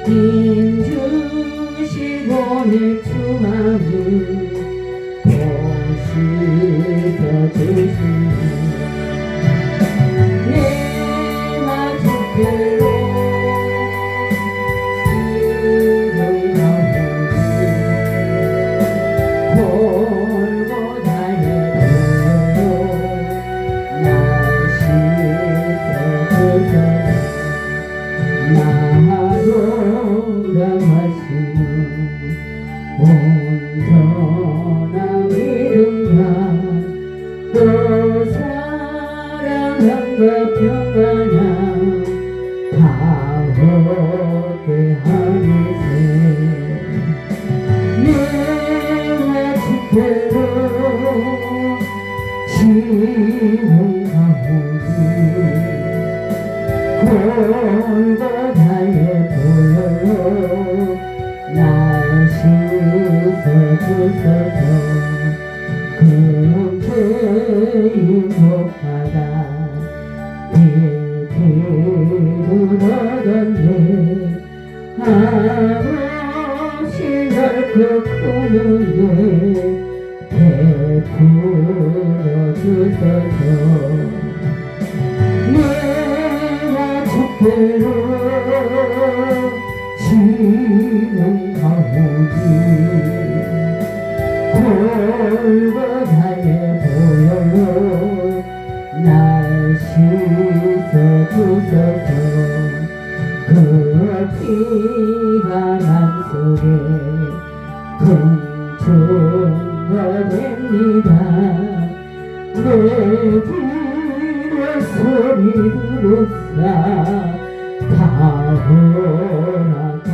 힘주시고 내 주마음을 보시켜주시니 내가 주께로 온전한 믿음과 또 사랑함과 평안함 다 얻게 하니세 내가 주께로 지금 가오니 골고다의 보혈로 날 씻어주소서 금태인 복하다 빛으로 얻었네 아버지 넓고 큰 은혜 베풀어 주소서 내가 주께로 지금 가오니 골고다의 보혈로 날 씻어주소서 그 피가 난 속에 금증거 됩니다 내 귀로 소리 들으사 다 허락하소서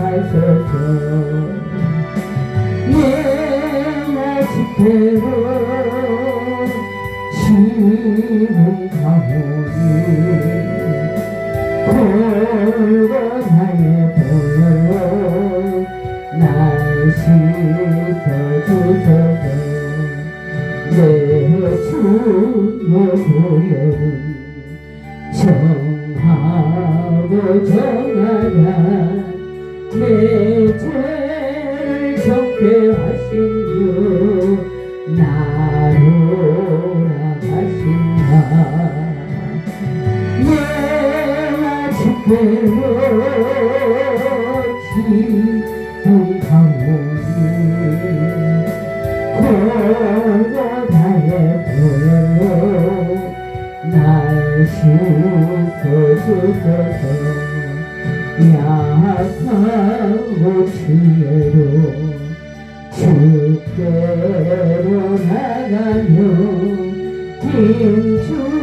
내가 주께로 지금 가오니 골고다의 보혈로 날 씻어주소서 내 주의 보혈은 정하고 정하라 내 죄를 적게 하신 주 나로 나가신다 내가 주께로 지금 가오니 골고다의 보혈로 날 씻어주소서 약하고 주의로 주께로 나가며 힘주시고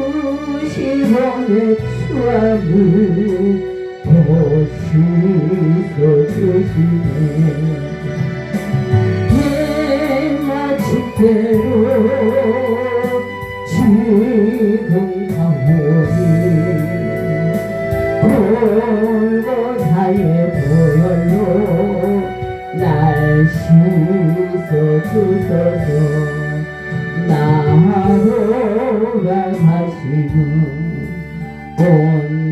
내 추함을 보시소주시네 내가 주께로 지금 가오니 골고다의 보혈로 날 씻어주소서 나로 가시는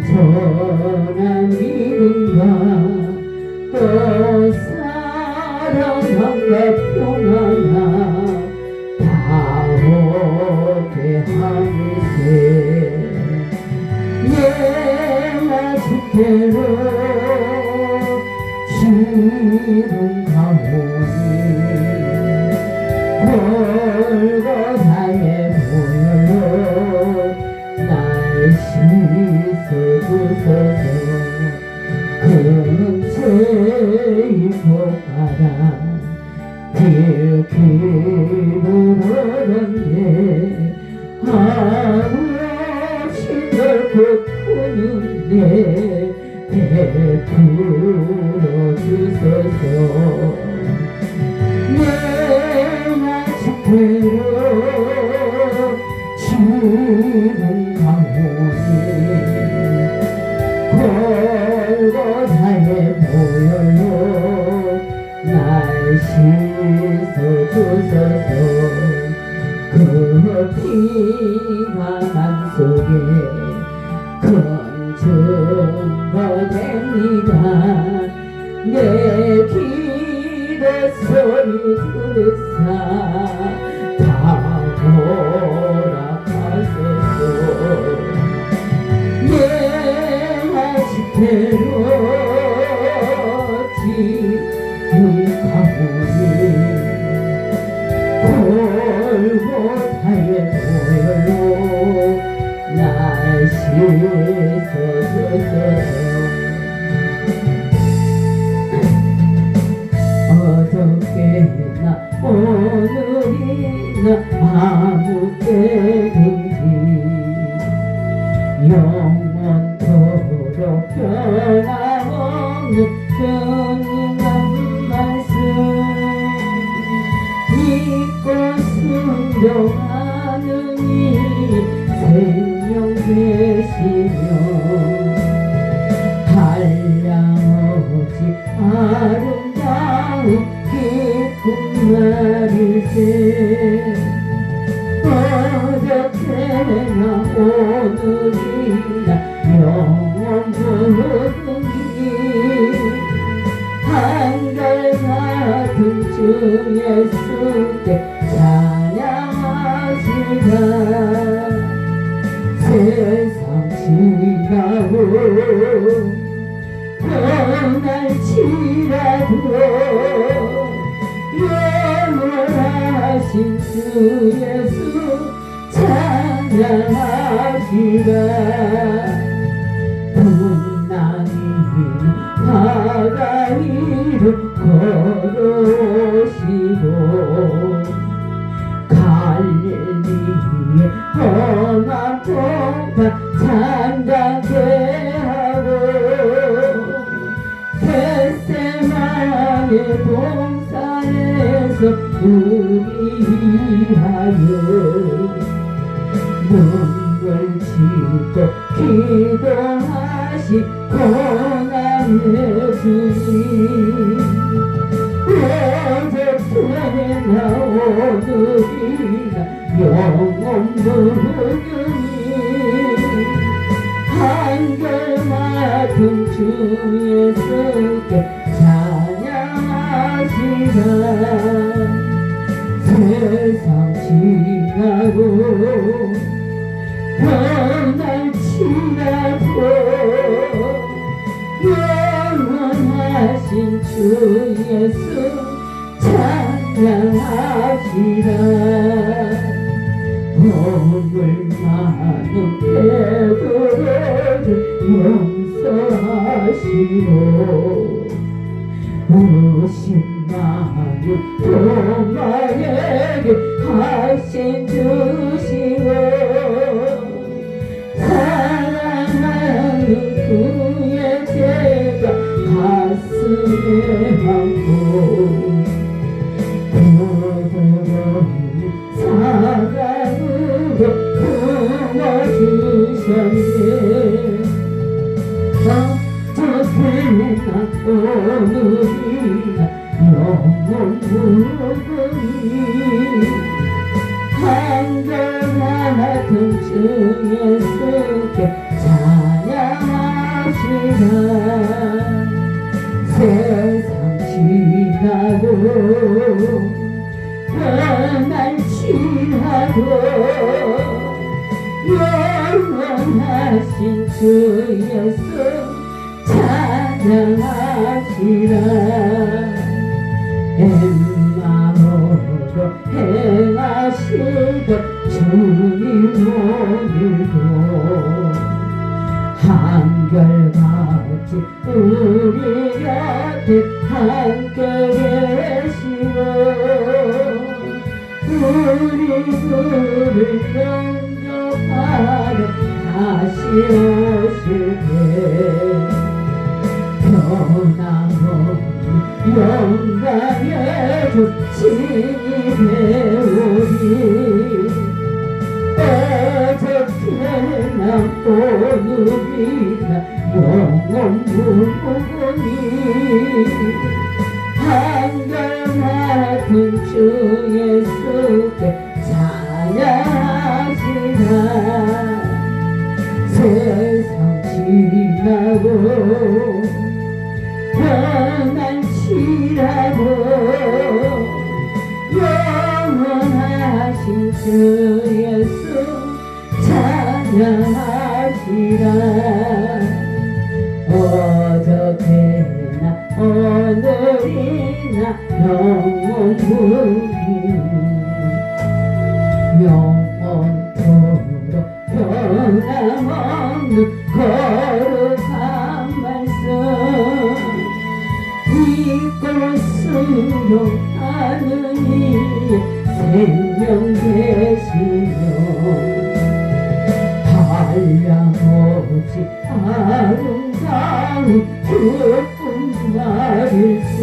온전한 믿음과 또 사랑함과 평안함 다 얻게 하니세 내가 주께로 지금 가오니 골고다의 보혈로 날 씻어주소서 금세인 복하다 빛으로 얻었네 아버지 넓고 큰 은혜 베풀어 주소서 내가 주께로 지금 가오니 골고다의 보혈로 날 씻어주소서 그 피가 난 속에 큰 증거 됩니다 내 기도 소리 들으사 다 돌아가소서 내 아직대로 지금 가보니 골고다의 보혈로 날 씻어주소서 어저께나 오늘이나 아무 때든지 영원토록 변함없는 편안한 말씀 믿고 순종하는 이 생명 되시며 한량없이 아름다운 기쁜 날일세 어저께나 오늘이나 영원 무궁히 한결같은 주 예수께 찬양하시라 세상 지나고 변할지라도 영원하신 주 예수 찬양하시라 분나기는 바다 위로 걸어오시고 갈릴리의 험한 동산 찬양케 하고 겟세마네 동산에서 우리 위하여 눈물 짓고 기도하시 고난의 주님 어저께나 오늘이나 영원 무궁히 한결같은 주 예수께 찬양하시라 세상 지나고 변할지라도 영원하신 주 예수 찬양하시라 허물 많은 배도를 용서하시고 오십 많은 도마에게 하신 주시고 사랑하는 그의 죄가 가슴에 안고 사랑으로 품어주셨네 어저께나 오늘이나 영원 무궁히 한결같은 주 예수께 찬양하시라 세상 지나고 변할지라도 영원하신 주 예수 찬양하시라 엠마오로 행하시던 주님 오늘도 한결같이 우리 곁에 함께 계시고 우리 둘을 영접하러 다시 오실 때 변함없는 영광의 주 진입해오리 어저께나 오늘이나 영원 무궁히 한결같은 주 예수께 찬양하시라 세상 지나고 변할 잠시라도 영원하신 주 예수 찬양하시라. 어저께나 오늘이나 영원토록 변함없는 거룩한 말씀 믿고 순종하는 이의 생명 되시며 한량없이 아름다운 기쁜 말일세.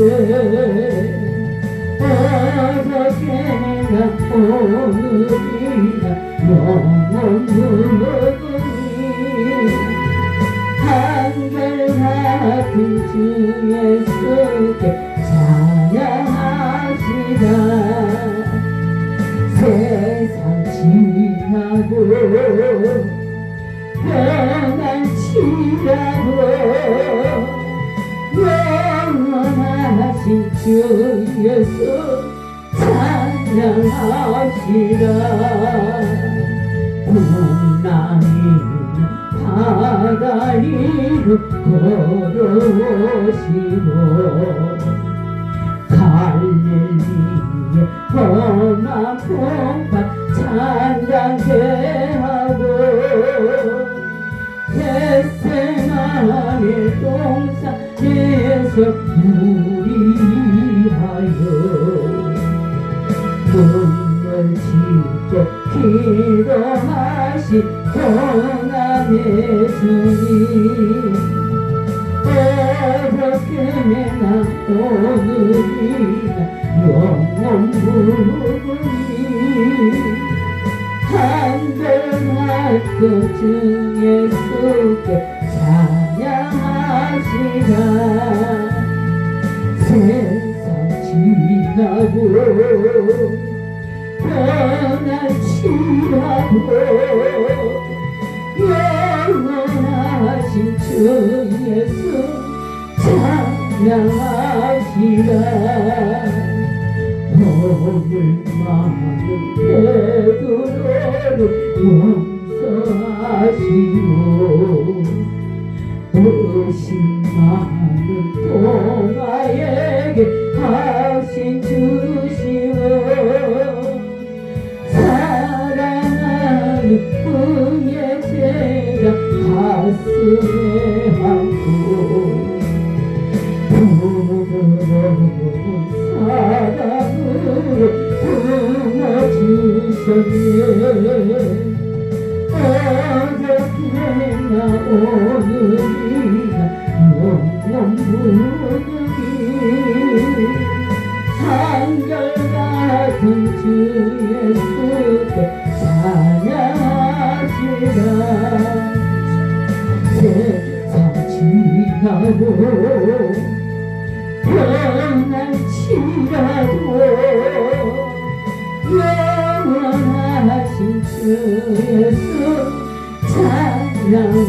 어저께나 오늘이나 영원무궁히 한결같은 주 예수께 찬양하시라. 세상 지나고 변할지라도 영원하신 주 예수 찬양하시라. 풍랑이는 바다 위로 걸어오시고 갈릴리의 험한 풍파 찬양케 하고 겟세마네 동산에서 우리하여 눈물 짓고 기도하시 고난의 주님. 어저께나 오늘이나 영원무궁히 한결같은 주 예수께 찬양하시라. 세상 지나고 변할지라도 영원하신 주 예수 찬양하시라. 허물 많은 베드로를 용서하시고 의심 많은 동아에게 하신 주시오. 사랑하는 그의 제자 가슴에 안고 부드러운 사랑으로 품어주셨네. 어저께나 오늘이나 영원무궁히 한결같은 주 예수께 찬양하시라. 세상 지나고 변할지라도 영원하신 주 예수 찬양하시라.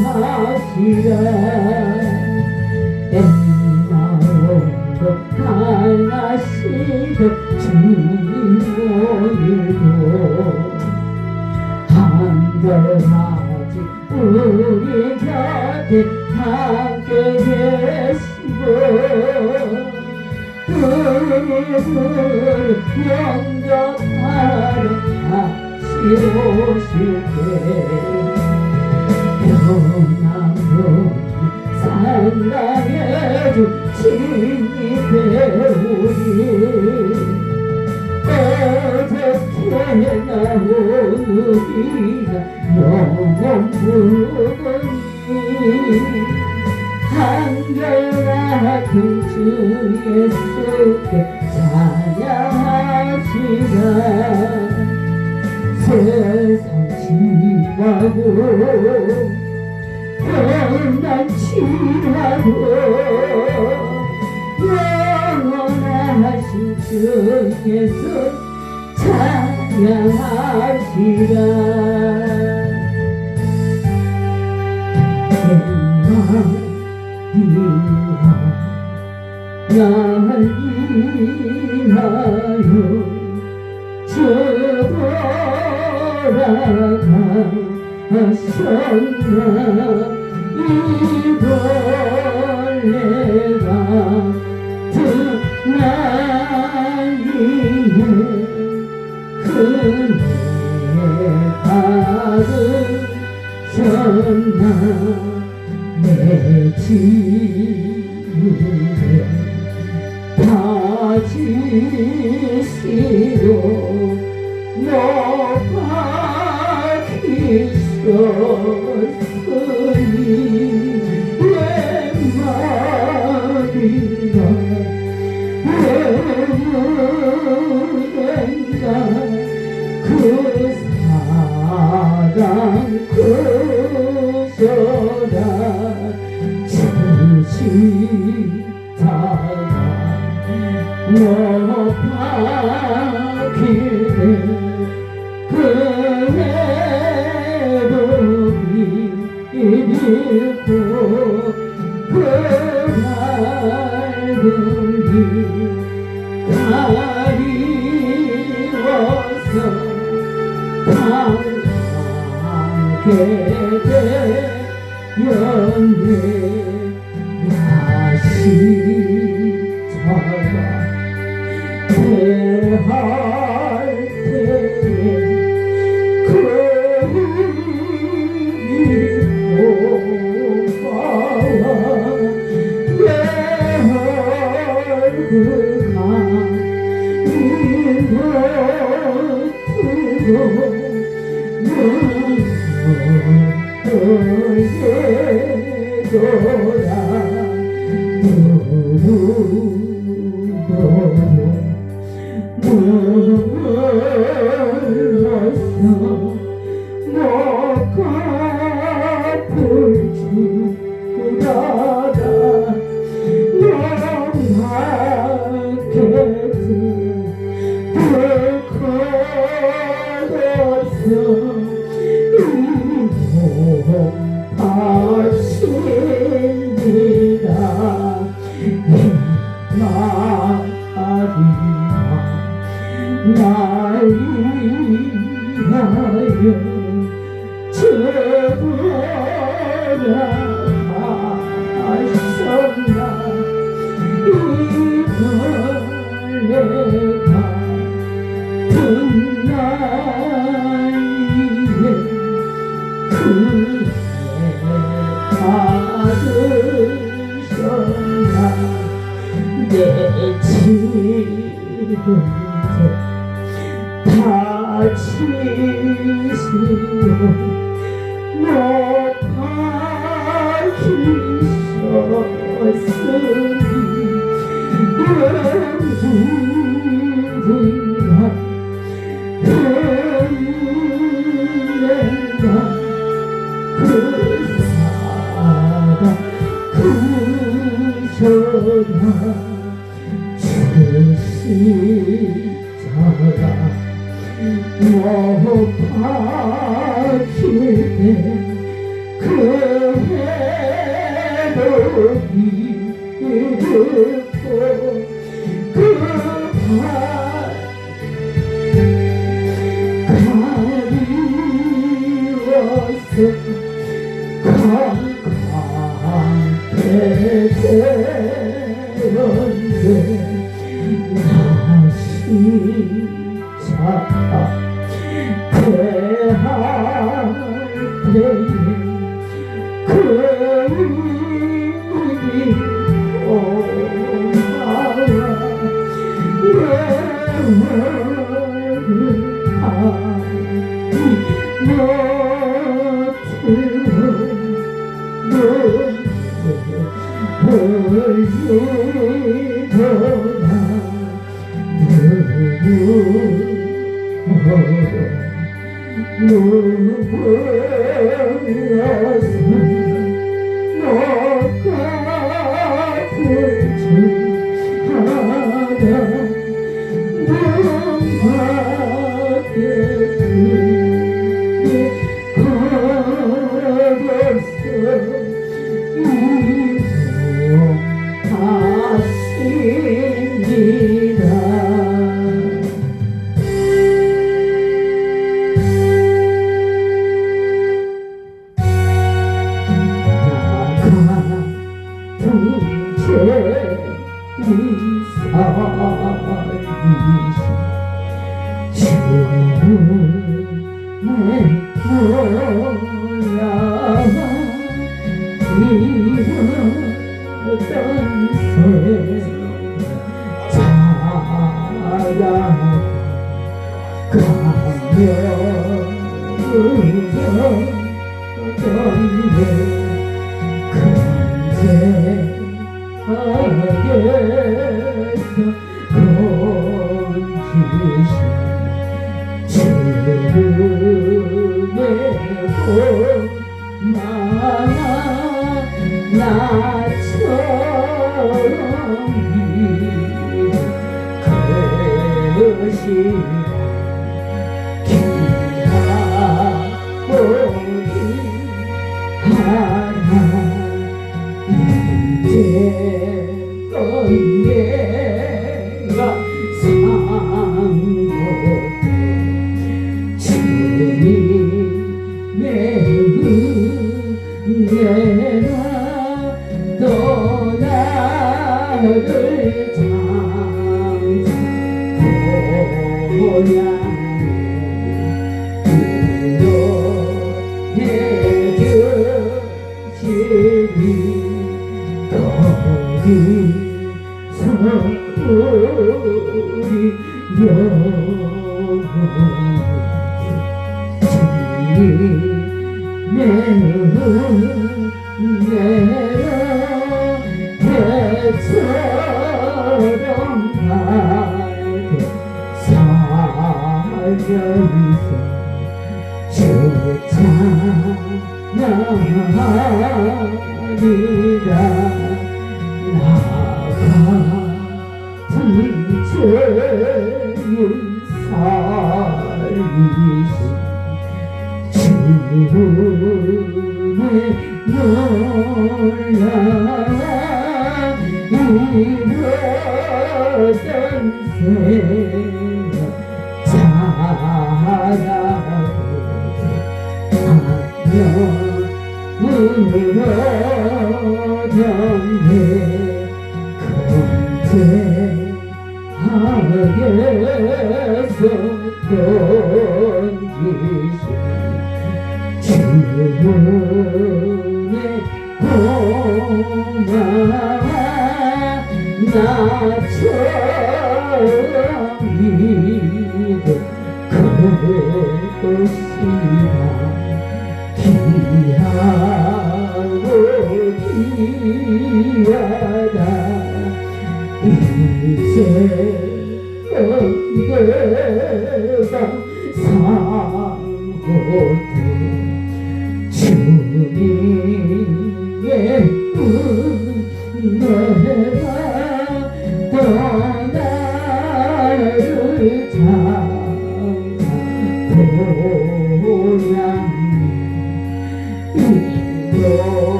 엠마오로 강하시던 주님 오늘도 한결같이 우리 곁에 함께 계시고 우리를 영접하러 다시 오실 때 평안으로 상당해 주 친히 배우리. 어저께나 오늘이나 영원무궁히 한결같은 주 예수께 찬양하시라. 세상 지나고 변할지라도 영원하신 주 예수 찬양하시라. 날 위하여 죽어나가셨나 이걸 내가 날 위해 그네 받으셨나 내 짐을 다 지시고 못 박히셨으니 왜 말인가 왜 무엇인가 그 사랑 그셔라 주시다가 못 박히네 그의 복이 있고 그 밝은 길 가리워서 당하게 되었네 야시자가 대할 때에 그 일이 오가와 내 얼굴 가리고 눈물을 날 위하여 죽어나가셨나 이걸 내가 듣나이에 그대 받으셨나 내 짐을 다치시고 못 박히셨으니 내가 그 사랑 그셔라 주시자가 못 박히네 그 회복이 있고 그 가리워서 강하게 되었네 나시자가 대할 때에 그 일이 오나와 내 얼굴 다시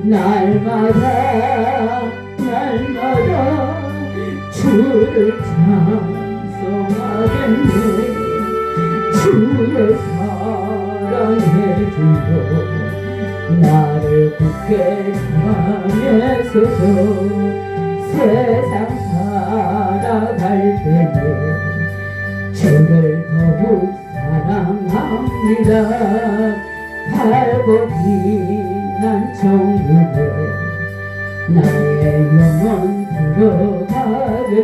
날마다 주를 찬송하겠네. 주의 사랑해 주여 나를 굳게 사랑했어서 세상 살아갈 때에 주를 더욱 사랑합니다. 밝고 빛난 정문에 나의 영혼 들어가겠네.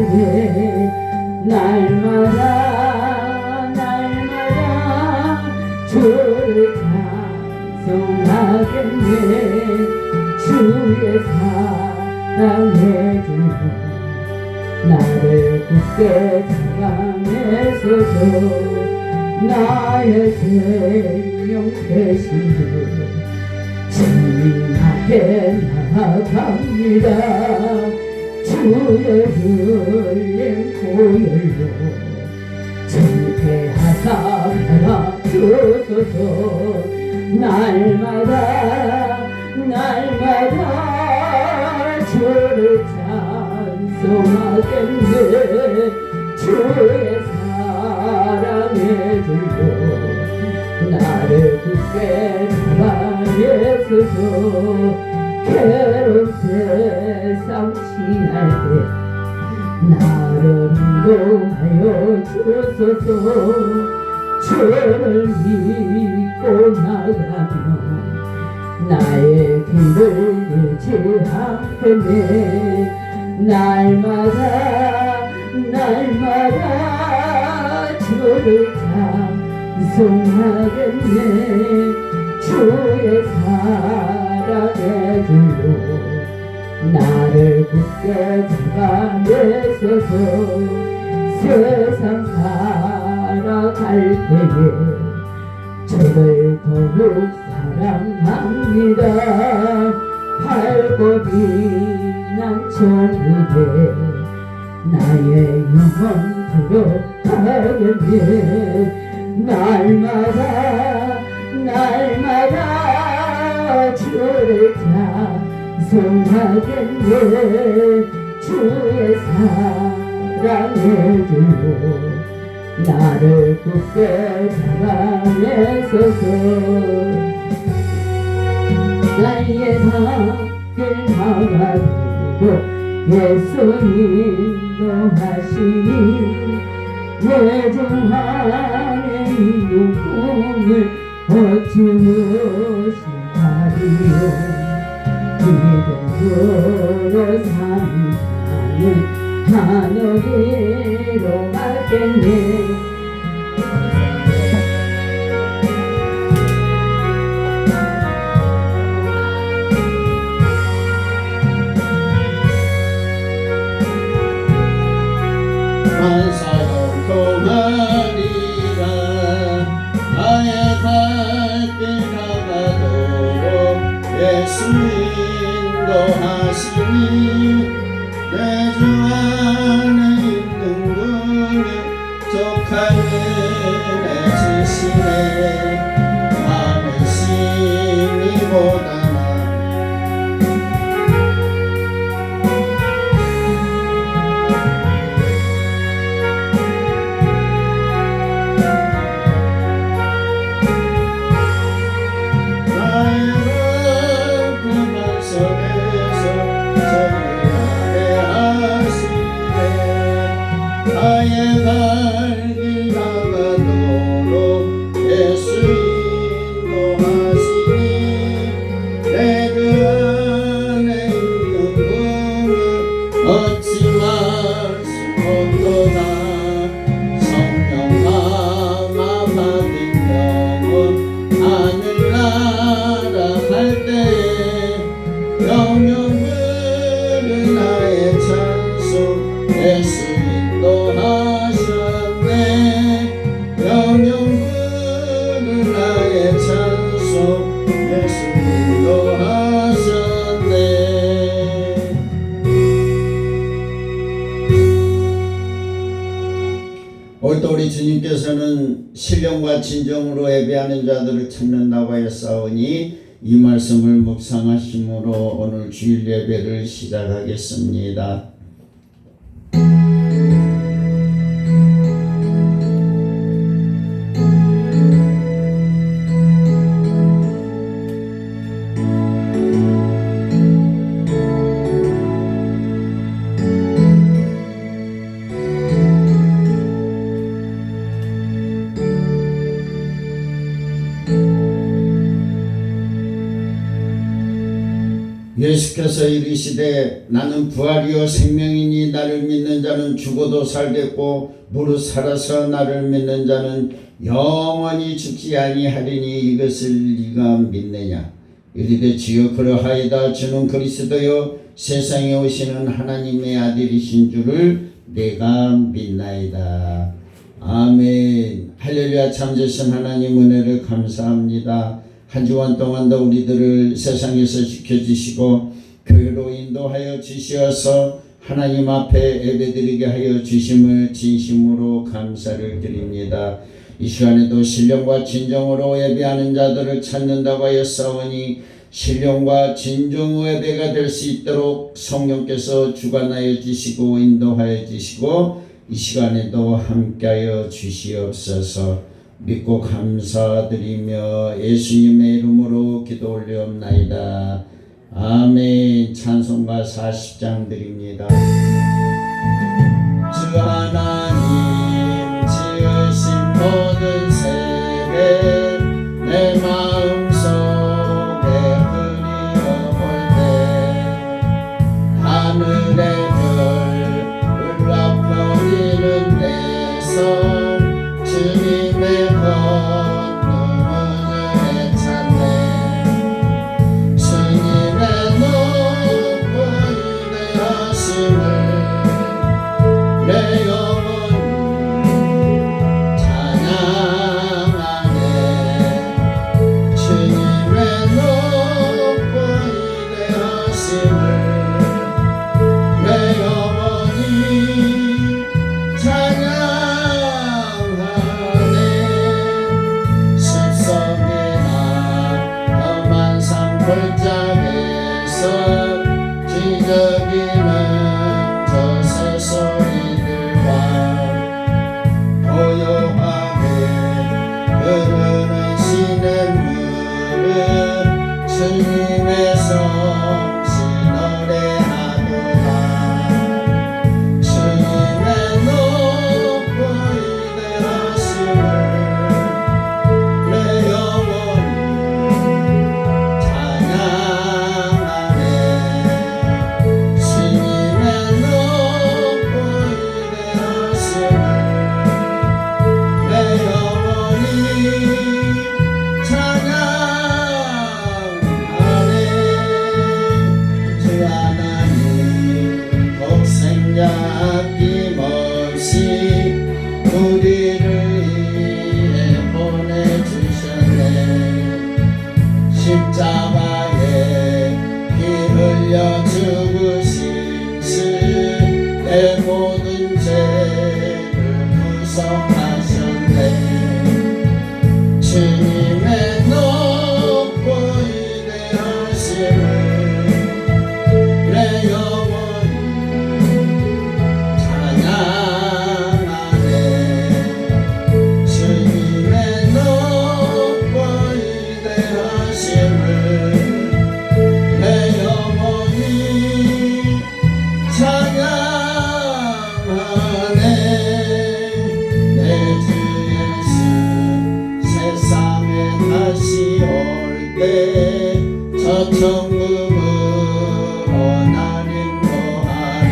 날마다 주를 찬송하겠네. 주의 사랑해 주여 나를 굳게 사랑해서서 나의 생명 되신 주 주님 앞에 나아갑니다. 주의 흘린 보혈로 정죄하사 받아주소서. 날마다 주를 찬송하겠네. 주의 사랑해 주여 나를 굳게 사랑해서서 괴로운 세상 지날 때 나를 인도하여 주소서. 주를 믿고 나가며 나의 길을 잃지 않겠네. 날마다 주를 찬송하겠네. 주의 사랑해 주여 나를 굳게 잡아내소서. 세상 살아갈 때에 저를 더욱 사랑합니다. 밝고 빛난 정문에 나의 영혼 들어가겠네. 날마다 주를 찬송하겠네. 주의 사랑해 주여 나를 굳게 잡아내소서. 나의 길 막아두고 예수 인도하시니 내 중 안에 있는 꿈을 어찌 무시하리요. 기도로 산다는 하늘이로 가겠네. 만사가 고마리라 나의 갈길 나가도록 예수 인도하시니 내 주 안에 있는 분을 족한 은혜 주시네. 많은 신이보다 나의 갈길 나가도록 예수 인도하시니 내 그 안에 있는 꿈을 얻지 말 수 없도다. 성령만 받은 영혼 하늘나라 갈 때에 영영 부른 나의 찬송 예수 인도하셨네. 영영 부른 나의 찬송 예수 인도하셨네. 오늘도 우리 주님께서는 신령과 진정으로 예배하는 자들을 찾는다고 하였사오니 이 말씀을 묵상하심으로 오늘 주일 예배를 시작하겠습니다. 예수께서 이르시되 나는 부활이요 생명이니 나를 믿는 자는 죽어도 살겠고 무릇 살아서 나를 믿는 자는 영원히 죽지 아니하리니 이것을 네가 믿느냐. 이르되 주여 그러하이다. 주는 그리스도요 세상에 오시는 하나님의 아들이신 줄을 내가 믿나이다. 아멘. 할렐루야. 참되신 하나님 은혜를 감사합니다. 한 주간 동안도 우리들을 세상에서 지켜주시고 교회로 인도하여 주시어서 하나님 앞에 예배드리게 하여 주심을 진심으로 감사를 드립니다. 이 시간에도 신령과 진정으로 예배하는 자들을 찾는다고 하였사오니 신령과 진정의 예배가 될 수 있도록 성령께서 주관하여 주시고 인도하여 주시고 이 시간에도 함께하여 주시옵소서. 믿고 감사드리며 예수님의 이름으로 기도 올려옵나이다. 아멘. 찬송가 40장 드립니다. 주 하나님 지으신 모든 세계 내 마음속에 그리워볼 때 하늘의 별 울려 퍼지는 데서 주님의 권능을 찾네. 주님의 높은 위대하심을 내 영혼이 찬양하네. 주님의 높은 위대하심을 내 영혼이 찬양하네. 골짜기에서 기적이는 저 새소리들과 고요하게 흐르는 시냇물을 주님의 성시 노래하도다. 주님의 높은 위대하심을 내 영혼이 아낌없이 우리를 위해 보내주셨네. 십자가에 피 흘려 죽으신 주 내 모든 죄를 구속하셨네. 주님의 높은 위대하심을 내 영혼이 주님의 높은 위대하심을 내 영혼이 찬양하네. 내 주 예수 세상에 다시 올 때 저 천국으로 날 인도하리.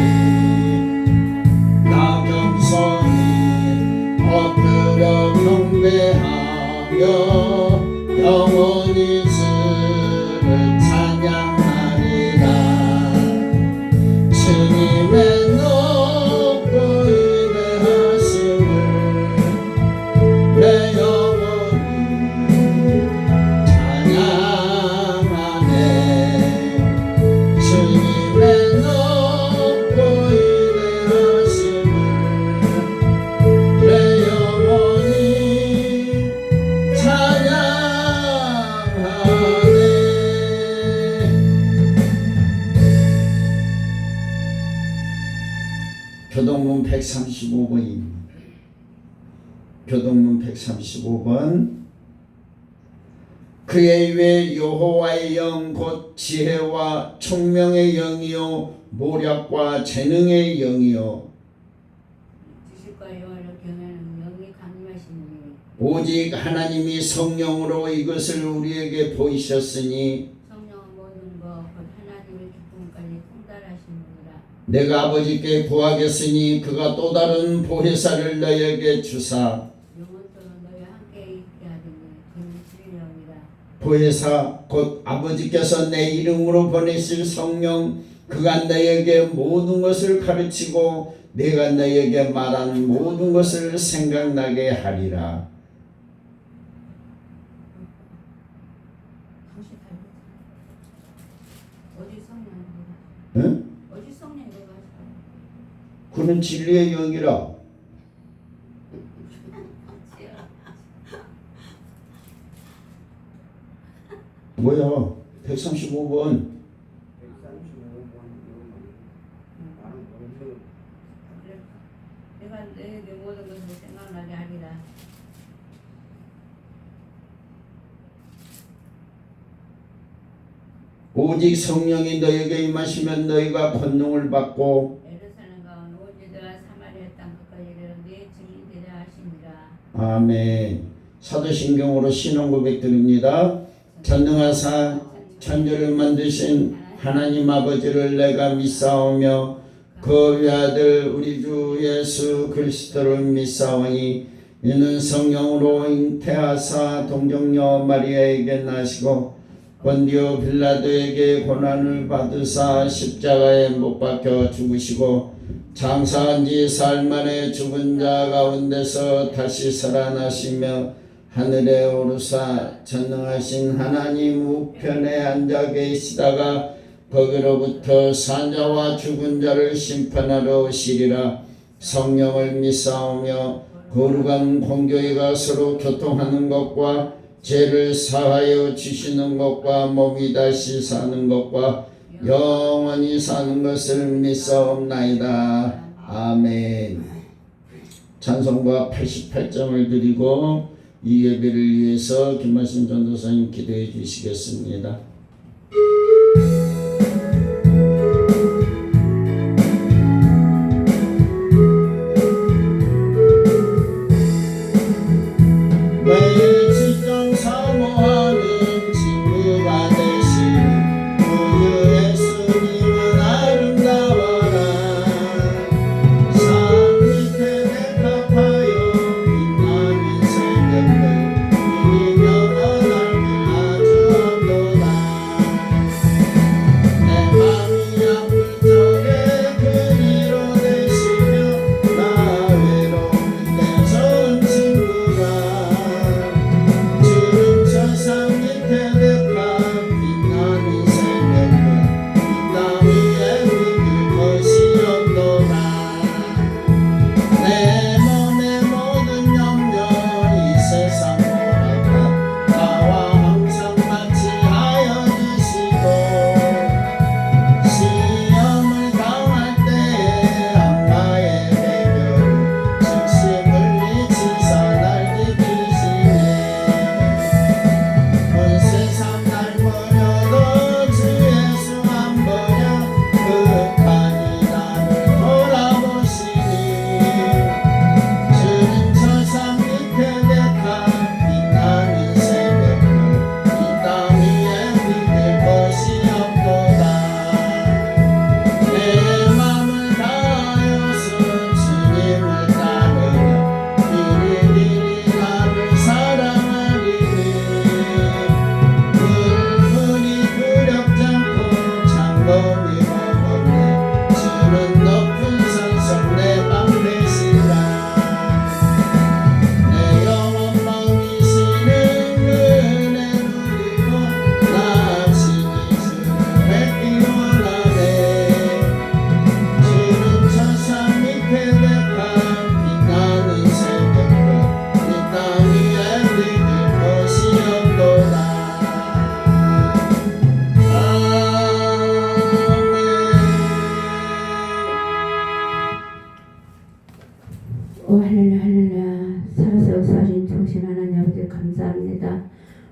나 겸손히 엎드려 경배하며 영원히 주를 찬양하리라. 주님의 높은 위대하심을 내 영혼이 찬양하네. 주님의 높은 위대하심을 내 영혼이 찬양하네. 교동문 135번입니다. 교동문 135번. 그의 위에 여호와의 영 곧 지혜와 총명의 영이요 모략과 재능의 영이요 주실과 여호와를 경외하는 영이 강림하시니 오직 하나님이 성령으로 이것을 우리에게 보이셨으니 성령은 모든 것 곧 하나님을 내가 아버지께 구하겠으니 그가 또 다른 보혜사를 너희에게 주사 영원토록 너희 함께 있게 하리니 그는 진리니라. 보혜사 곧 아버지께서 내 이름으로 보내실 성령 그가 너희에게 모든 것을 가르치고 내가 너희에게 말한 모든 것을 생각나게 하리라. 당신 닮았다. 어디 성령인가? 응? 어디 성령인가? 그는 진리의 영이라. 뭐야 135번 내가 너에게 모든 것을 생각나게 하리라. 오직 성령이 너희에게 임하시면 너희가 권능을 받고 예루살렘 가온 온 유대와 사마리아 땅 끝까지 이르러 네 증인 되려 하시니라. 아멘. 사도신경으로 신앙 고백 드립니다. 전능하사 천지를 만드신 하나님 아버지를 내가 믿사오며 그 외아들 우리 주 예수 그리스도를 믿사오니 이는 성령으로 잉태하사 동정녀 마리아에게 나시고 본디오 빌라도에게 고난을 받으사 십자가에 못 박혀 죽으시고 장사한 지 사흘 만에 죽은 자 가운데서 다시 살아나시며 하늘에 오르사 전능하신 하나님 우편에 앉아 계시다가 거기로부터 산자와 죽은 자를 심판하러 오시리라. 성령을 믿사오며 거룩한 공교회가 서로 교통하는 것과 죄를 사하여 주시는 것과 몸이 다시 사는 것과 영원히 사는 것을 믿사옵나이다. 아멘. 찬송가 88점을 드리고 이 예배를 위해서 김하신 전도사님 기도해 주시겠습니다. 나의 지정 사모하는 친구가 되신 우주 예수님은 아름다워라. 산 밑에 백합하여 빛나는 새벽들 이미 영원한 아주 없도다. 내 맘이 아플 적에 그리로 되시며 나 외로울 때 좋은 친구가 주름 천상 밑에 백합 빛나는 새벽들 이 땅 위에 믿을 것이 없도다. 내 몸의 모든 염려 이 세상 모략과 나와 항상 같이 하여 주시고 시험을 당할 때에 악마의 대결을 즉시 물리치사 날 지키시네. 온 세상 날 버려도 주 예수 안 버려 끝까지 나를 돌아보시니 주는 천상 밑에 백합 빛나는 새벽들 이 땅 위에 믿을 것이 없도다. 내 맘을 다하여서 주님을 따르며 길이 나를 사랑하리니 물물이 두렵지 않고 창검이 버겁네. 주는 높은 산성 내 방 되시라. 내 영혼 먹이시는 은혜 누리고 나 친히 주를 뵙기 원하네. 주는 천상 밑에 백합 빛나는 새벽들 이 땅 위에 믿을 것이 없도다. 오 할렐루야 할렐루야. 살아서 역사하신 좋으신 하나님 아버지 감사합니다.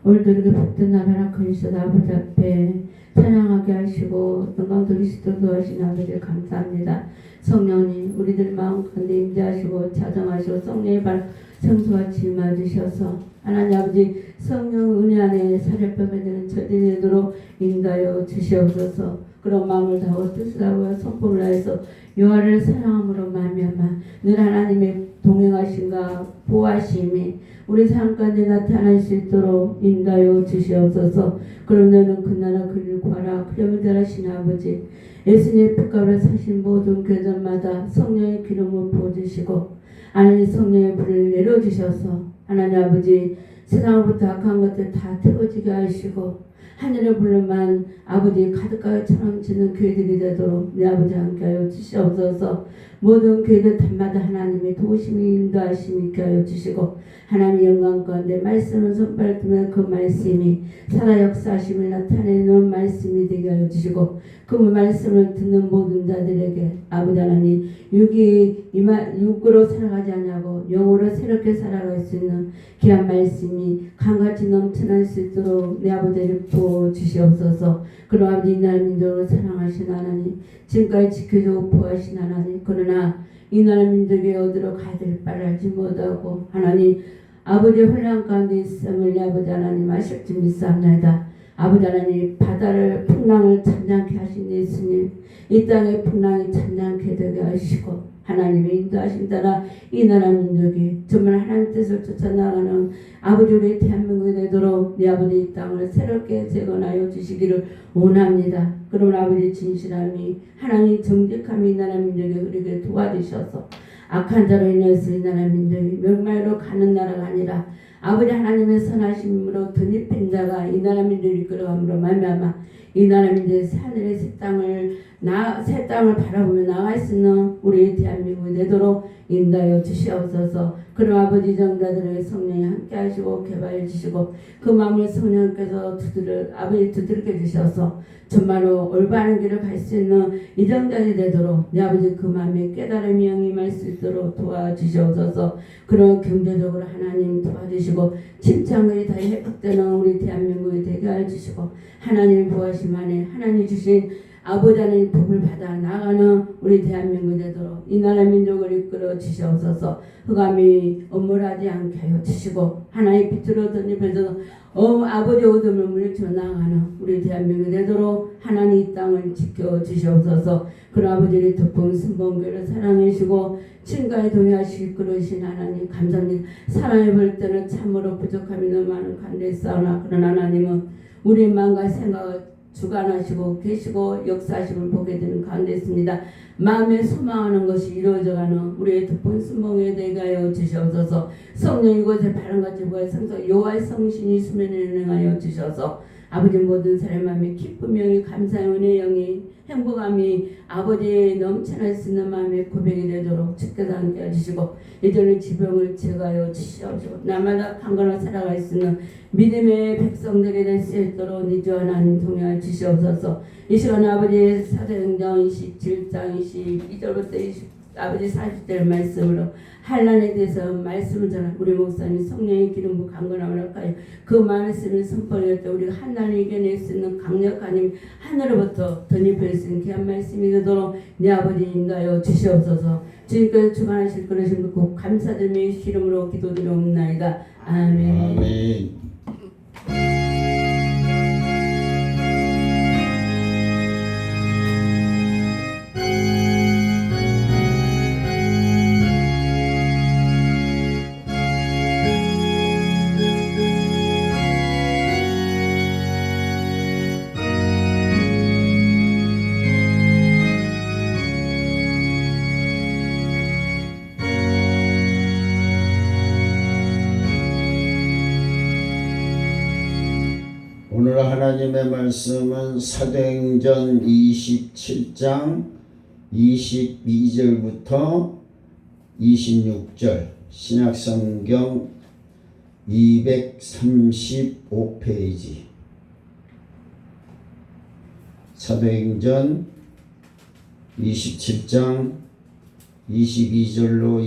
오늘도 이렇게 복된 나라나 그리스도 아버지 앞에 찬양하게 하시고 영광 그리스도 도하신 아버지 감사합니다. 성령님 우리들 마음 가운데 임재하시고 자정하시고 성령의 발 성수같이 임하주셔서 하나님 아버지 성령 은혜 안에 사례법에 대한 저지되도록 인도하여 주시옵소서. 그런 마음을 다하고 뜻을 다하고 성품을 다해서 여호와를 사랑함으로 말미암아 늘 하나님의 동행하심과 보호하심이 우리 삶 가운데 나타날 수 있도록 인도하여 주시옵소서. 그럼 너는 그 나라 그 일 구하라. 그러면 잘하신 아버지 예수님의 빛가로 사신 모든 교전마다 성령의 기름을 부어주시고 하나님 성령의 불을 내려주셔서 하나님 아버지 세상으로부터 악한 것들 다 태워지게 하시고 하늘의 불로만 아버지 가득하게 천왕치는 교회들이 되도록 내 아버지 함께하여 주시옵소서. 모든 교회들 단마다 하나님의 도우심이 인도하심이 있게 하여 주시고 하나님의 영광 가운데 말씀을 손발 뜨면 그 말씀이 살아 역사하심을 나타내는 말씀이 되게 하여 주시고 그 말씀을 듣는 모든 자들에게 아버지 하나님 육으로 살아가지 않냐고 영으로 새롭게 살아갈 수 있는 귀한 말씀이 강같이 넘쳐날 수 있도록 내 아버지를 부어주시옵소서. 그럼 아버지 이 나라 민족을 사랑하신 하나님 지금까지 지켜주고 보호하신 하나님 그러나 이 나라 민족이 어디로 가야 될 바를 알지 못하고 하나님 아버지의 혼란 가운데 있음을 내 아버지 하나님 아실 줄 믿사옵나이다. 아버지 하나님 바다를 풍랑을 잠잠케 하신 예수님 이 땅의 풍랑이 잠잠케 되게 하시고 하나님의 인도하신 따라 이 나라 민족이 정말 하나님 뜻을 쫓아나가는 아버지 우리 대한민국이 되도록 내 아버지 이 땅을 새롭게 재건하여 주시기를 원합니다. 그러면 아버지 진실함이 하나님 정직함이 이 나라 민족에 흐르게 도와주셔서 악한 자로 인해서 이 나라 민족이 멸망으로 가는 나라가 아니라 아버지 하나님의 선하심으로 덧입힌 자가 이 나라 민족을 이끌어감으로 말미암아 이 나라 민족의 하늘의 새 땅을 바라보며 나갈 수 있는 우리 대한민국이 되도록 인도하여 주시옵소서. 그럼 아버지 정자들에게 성령이 함께하시고 개발해 주시고 그 마음을 성령께서 두드려 주셔서 정말로 올바른 길을 갈 수 있는 이정자들이 되도록 내 아버지 그 마음에 깨달음이 영임할 수 있도록 도와주시옵소서. 그런 경제적으로 하나님 도와주시고 침창들이 다 회복되는 우리 대한민국이 되게 해주시고 하나님 부하심 안에 하나님 주신 아버지 하나님 복을 받아 나가는 우리 대한민국이 되도록 이 나라 민족을 이끌어 주시옵소서. 흑암이 엄물하지 않게 하여 주시고 하나님 빛으로 덧입혀서 아버지 어둠을 물리쳐 나가는 우리 대한민국이 되도록 하나님 이 땅을 지켜 주시옵소서. 그런 아버지를 덮은 순봉교를 사랑해 주시고 친가에 동의하시기 그러신 하나님 감사합니다. 사랑해 볼 때는 참으로 부족함이 너무 많은 간대사오나 그런 하나님은 우리의 마음과 생각을 주관하시고 계시고 역사하심을 보게 되는 가운데 있습니다. 마음에 소망하는 것이 이루어져가는 우리의 덮은 순봉에 되게 하여 주시옵소서. 성령 이곳에 바람같이 부하성서 여호와의 성신이 수면에 능하여 주셔서 아버지 모든 사람의 마음에 기쁨 영이 감사의 은혜 영이 행복함이 아버지의 넘쳐날 수 있는 마음의 고백이 되도록 주께서 함께 해주시고 이전의 지병을 제거하여 주시옵소서. 날마다 강건하게 살아갈 수 있는 믿음의 백성들이 될 수 있도록 니주 하나님 동행하여 주시옵소서. 이 시간 아버지의 사도행전 27장 22절부터 아버지 40절 말씀으로 한란에 대해서 말씀을 전한 우리 목사님 성령의 기름 부어 강건함을 할까요? 그 말씀을 선포할 때 우리가 한란을 이겨낼 수 있는 강력한 힘 하늘로부터 덧입힐 수 있는 귀한 말씀이 되도록 내 아버지 인도하여 주시옵소서. 주님께서 주관하실 그러신 그 감사드리며 이름으로 기도드리옵나이다. 아멘. 아멘. 오늘 하나님의 말씀은 사도행전 27장 22절부터 26절 신약성경 235페이지 사도행전 27장 22절로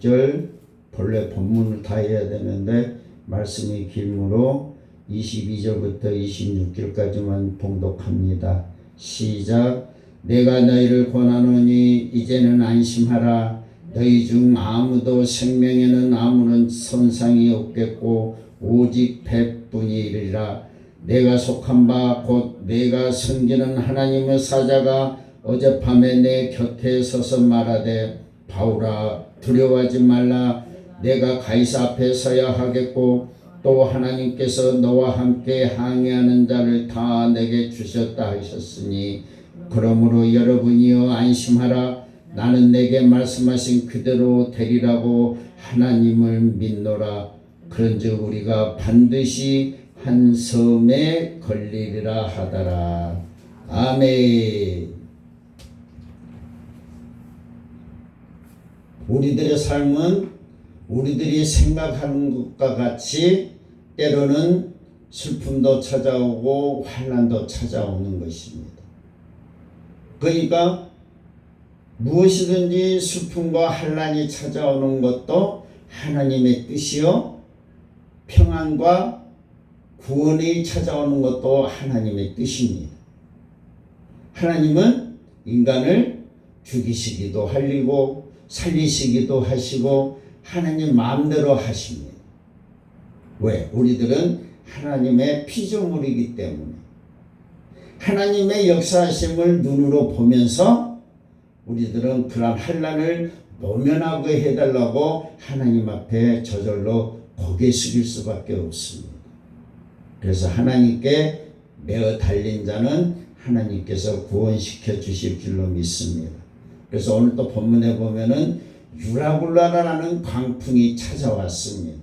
26절 본래 본문을 다 해야 되는데 말씀이 길므로 22절부터 26절까지만 봉독합니다. 시작. 내가 너희를 권하노니 이제는 안심하라. 너희 중 아무도 생명에는 아무런 손상이 없겠고 오직 배뿐이리라. 내가 속한 바 곧 내가 섬기는 하나님의 사자가 어젯밤에 내 곁에 서서 말하되 바울아 두려워하지 말라. 내가 가이사 앞에 서야 하겠고 또 하나님께서 너와 함께 항해하는 자를 다 내게 주셨다 하셨으니 그러므로 여러분이여 안심하라. 나는 내게 말씀하신 그대로 되리라고 하나님을 믿노라. 그런즉 우리가 반드시 한 섬에 걸리리라 하더라. 아멘. 우리들의 삶은 우리들이 생각하는 것과 같이 때로는 슬픔도 찾아오고 환난도 찾아오는 것입니다. 그러니까 무엇이든지 슬픔과 환난이 찾아오는 것도 하나님의 뜻이요, 평안과 구원이 찾아오는 것도 하나님의 뜻입니다. 하나님은 인간을 죽이시기도 하시고 살리시기도 하시고 하나님 마음대로 하십니다. 왜? 우리들은 하나님의 피조물이기 때문에 하나님의 역사하심을 눈으로 보면서 우리들은 그러한 환난을 모면하게 해달라고 하나님 앞에 저절로 고개 숙일 수밖에 없습니다. 그래서 하나님께 매어 달린 자는 하나님께서 구원시켜 주실 줄로 믿습니다. 그래서 오늘 또 본문에 보면은 유라굴라라는 광풍이 찾아왔습니다.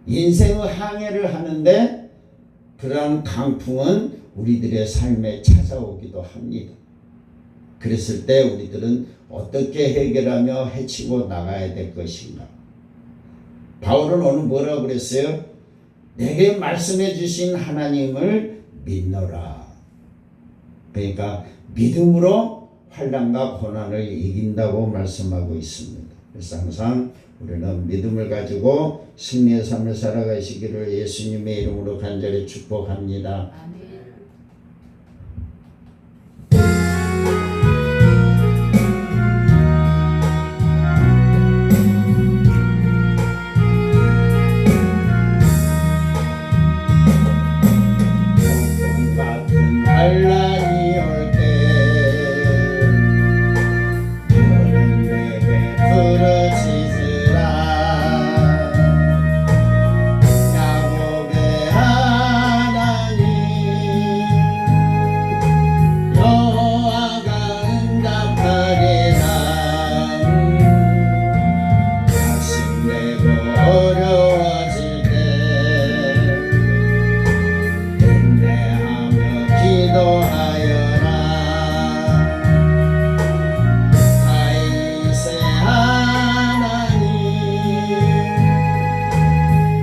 인생의 항해를 하는데 그러한 강풍은 우리들의 삶에 찾아오기도 합니다. 그랬을 때 우리들은 어떻게 해결하며 헤치고 나가야 될 것인가? 바울은 오늘 뭐라고 그랬어요? 내게 말씀해 주신 하나님을 믿노라. 그러니까 믿음으로 환난과 고난을 이긴다고 말씀하고 있습니다. 그래서 항상 우리는 믿음을 가지고 승리의 삶을 살아가시기를 예수님의 이름으로 간절히 축복합니다. 아멘. 같은 환난이 올 때 너는 내게 부르짖으라. 야곱의 하나님 여호와가 응답하리라. 낙심되고 어려워질 때 인내하며 기도하여라. 다윗의 하나님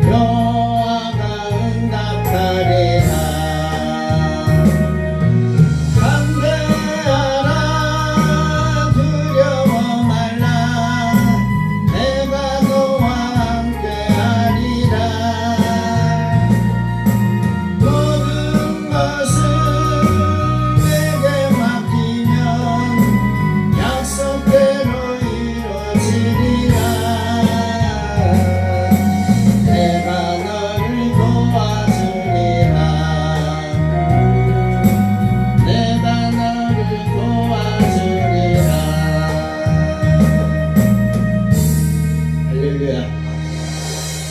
여호와가 응답하리라. 담대하라 두려워 말라. 내가 너와 함께하리라. 모든 것을 내게 맡기면 약속대로 이루어지리라. 내가 너를 도와주리라. 내가 너를 도와주리라. 할렐루야.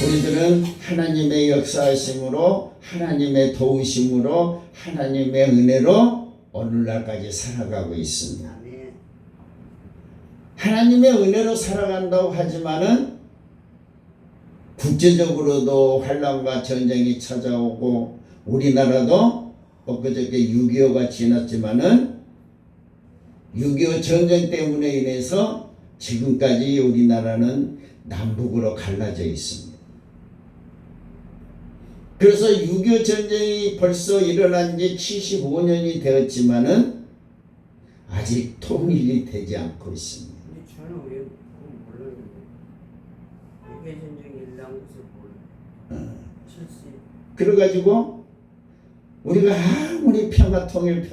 우리들은 하나님의 역사하심으로 하나님의 도우심으로 하나님의 은혜로 오늘날까지 살아가고 있습니다. 하나님의 은혜로 살아간다고 하지만은 국제적으로도 환난과 전쟁이 찾아오고 우리나라도 엊그저께 6.25가 지났지만은 6.25 전쟁 때문에 인해서 지금까지 우리나라는 남북으로 갈라져 있습니다. 그래서 6.25 전쟁이 벌써 일어난 지 75년이 되었지만은 아직 통일이 되지 않고 있습니다. 근데 저는 왜 그건 몰라요. 외계 전쟁이 일어난 것을 몰라요. 실시. 그래가지고 우리가 아무리 평화통일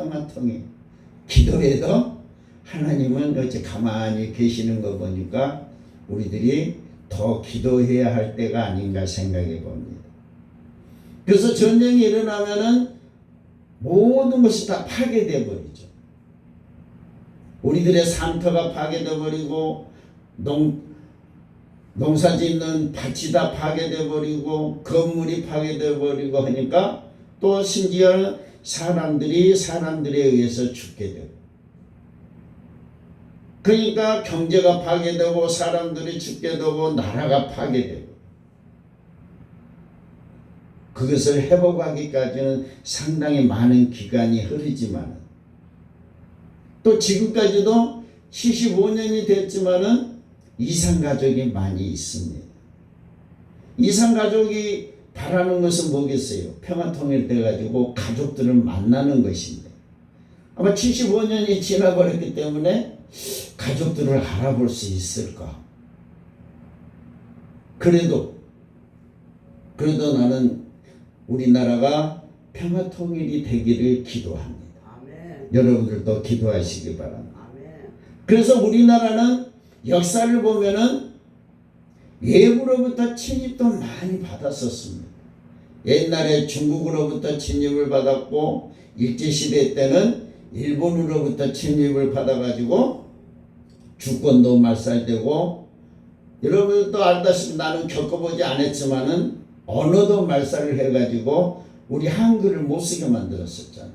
기도해도 하나님은 어째 가만히 계시는 거 보니까 우리들이 더 기도해야 할 때가 아닌가 생각해 봅니다. 그래서 전쟁이 일어나면은 모든 것이 다 파괴되어 버리죠. 우리들의 산터가 파괴되어 버리고 농사 짓는 밭이 다 파괴되어 버리고 건물이 파괴되어 버리고 하니까 또 심지어 사람들에 의해서 죽게 되고, 그러니까 경제가 파괴되고 사람들이 죽게 되고 나라가 파괴되고, 그것을 회복하기까지는 상당히 많은 기간이 흐르지만 또 지금까지도 75년이 됐지만은 이산가족이 많이 있습니다. 이산가족이 바라는 것은 뭐겠어요? 평화통일 가지고 가족들을 만나는 것인데, 아마 75년이 지나버렸기 때문에 가족들을 알아볼 수 있을까? 그래도 나는 우리나라가 평화통일이 되기를 기도합니다. 아멘. 여러분들도 기도하시기 바랍니다. 아멘. 그래서 우리나라는 역사를 보면은 외부로부터 침입도 많이 받았었습니다. 옛날에 중국으로부터 침입을 받았고, 일제시대 때는 일본으로부터 침입을 받아가지고 주권도 말살되고, 여러분들도 알다시피 나는 겪어보지 않았지만은 언어도 말살을 해가지고 우리 한글을 못쓰게 만들었었잖아요.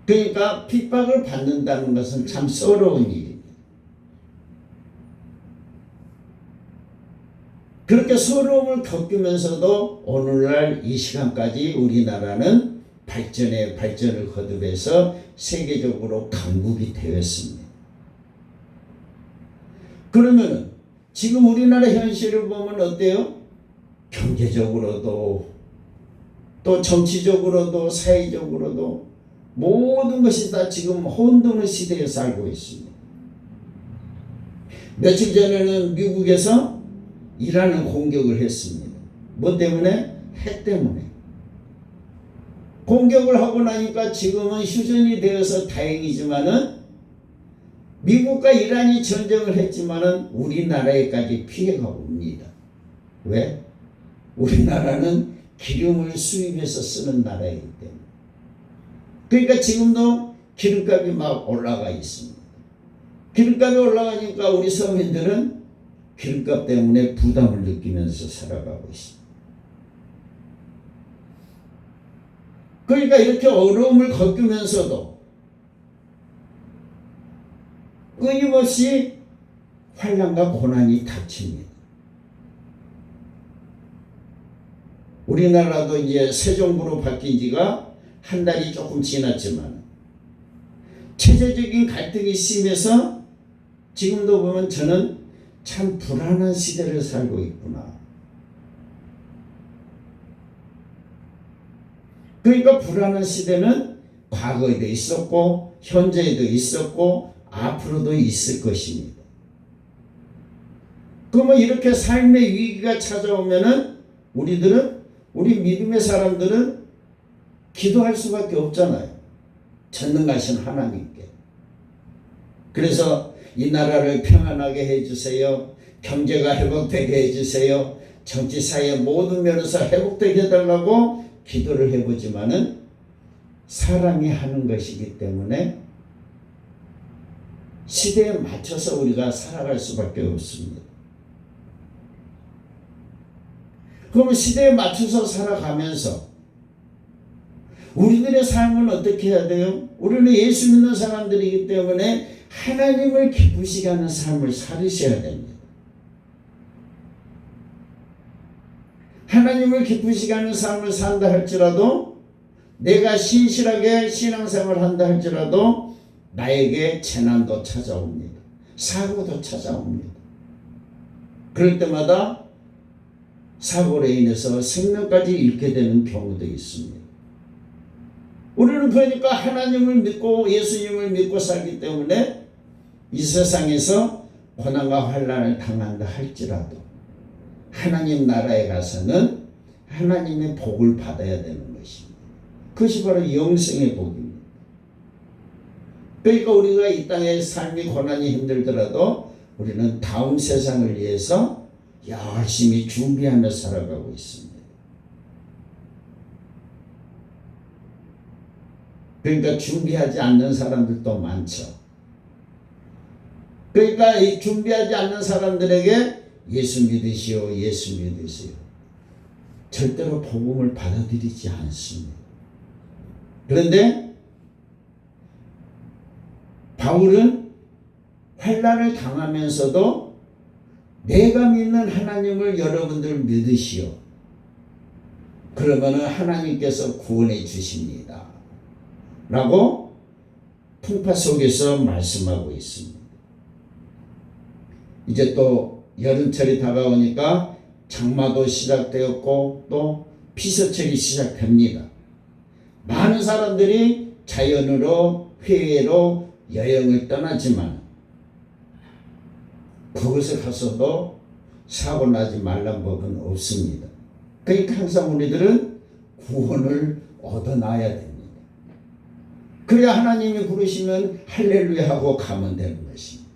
그러니까 핍박을 받는다는 것은 참 서러운 일입니다. 그렇게 서러움을 겪으면서도 오늘날 이 시간까지 우리나라는 발전을 거듭해서 세계적으로 강국이 되었습니다. 그러면 지금 우리나라 현실을 보면 어때요? 경제적으로도 또 정치적으로도 사회적으로도 모든 것이 다 지금 혼돈의 시대에 살고 있습니다. 며칠 전에는 미국에서 이란을 공격을 했습니다. 뭐 때문에? 핵 때문에. 공격을 하고 나니까 지금은 휴전이 되어서 다행이지만은 미국과 이란이 전쟁을 했지만은 우리나라에까지 피해가 옵니다. 왜? 우리나라는 기름을 수입해서 쓰는 나라이기 때문에. 그러니까 지금도 기름값이 막 올라가 있습니다. 기름값이 올라가니까 우리 서민들은 기름값 때문에 부담을 느끼면서 살아가고 있습니다. 그러니까 이렇게 어려움을 겪으면서도 끊임없이 환난과 고난이 닥칩니다. 우리나라도 이제 새 정부로 바뀐 지가 한 달이 조금 지났지만 체제적인 갈등이 심해서 지금도 보면 저는 참 불안한 시대를 살고 있구나. 그러니까 불안한 시대는 과거에도 있었고 현재에도 있었고 앞으로도 있을 것입니다. 그러면 이렇게 삶의 위기가 찾아오면은 우리 믿음의 사람들은 기도할 수밖에 없잖아요. 전능하신 하나님께. 그래서 이 나라를 평안하게 해주세요. 경제가 회복되게 해주세요. 정치 사회 모든 면에서 회복되게 해달라고 기도를 해보지만은 사람이 하는 것이기 때문에 시대에 맞춰서 우리가 살아갈 수밖에 없습니다. 그러면 시대에 맞춰서 살아가면서 우리들의 삶은 어떻게 해야 돼요? 우리는 예수 믿는 사람들이기 때문에 하나님을 기쁘시게 하는 삶을 살으셔야 됩니다. 하나님을 기쁘시게 하는 삶을 산다 할지라도, 내가 신실하게 신앙생활을 한다 할지라도 나에게 재난도 찾아옵니다. 사고도 찾아옵니다. 그럴 때마다 사고로 인해서 생명까지 잃게 되는 경우도 있습니다. 우리는 그러니까 하나님을 믿고 예수님을 믿고 살기 때문에 이 세상에서 고난과 환난을 당한다 할지라도 하나님 나라에 가서는 하나님의 복을 받아야 되는 것입니다. 그것이 바로 영생의 복입니다. 그러니까 우리가 이 땅의 삶이 고난이 힘들더라도 우리는 다음 세상을 위해서 열심히 준비하며 살아가고 있습니다. 그러니까 우리가 이 땅의 삶이 고난이 힘들더라도 우리는 다음 세상을 위해서 열심히 준비하며 살아가고 있습니다. 그러니까 우리가 이 땅의 삶이 고난이 힘들더라도 우리는 다음 세상을 위해서 열심히 준비하며 살아가고 있습니다. 그러니까 우리가 이 땅의 삶이 고난이 힘들더라도 우리는 다음 세상을 위해서 열심히 준비하며 살아가고 있습니다. 그러니까 준비하지 않는 사람들도 많죠. 그러니까 이 준비하지 않는 사람들에게 예수 믿으시오, 예수 믿으시오. 절대로 복음을 받아들이지 않습니다. 그런데 바울은 환난을 당하면서도 내가 믿는 하나님을 여러분들 믿으시오. 그러면은 하나님께서 구원해 주십니다. 라고 풍파 속에서 말씀하고 있습니다. 이제 또 여름철이 다가오니까 장마도 시작되었고 또 피서철이 시작됩니다. 많은 사람들이 자연으로 해외로 여행을 떠나지만 그곳에 가서도 사고 나지 말란 법은 없습니다. 그러니까 항상 우리들은 구원을 얻어놔야 됩니다. 그래야 하나님이 부르시면 할렐루야 하고 가면 되는 것입니다.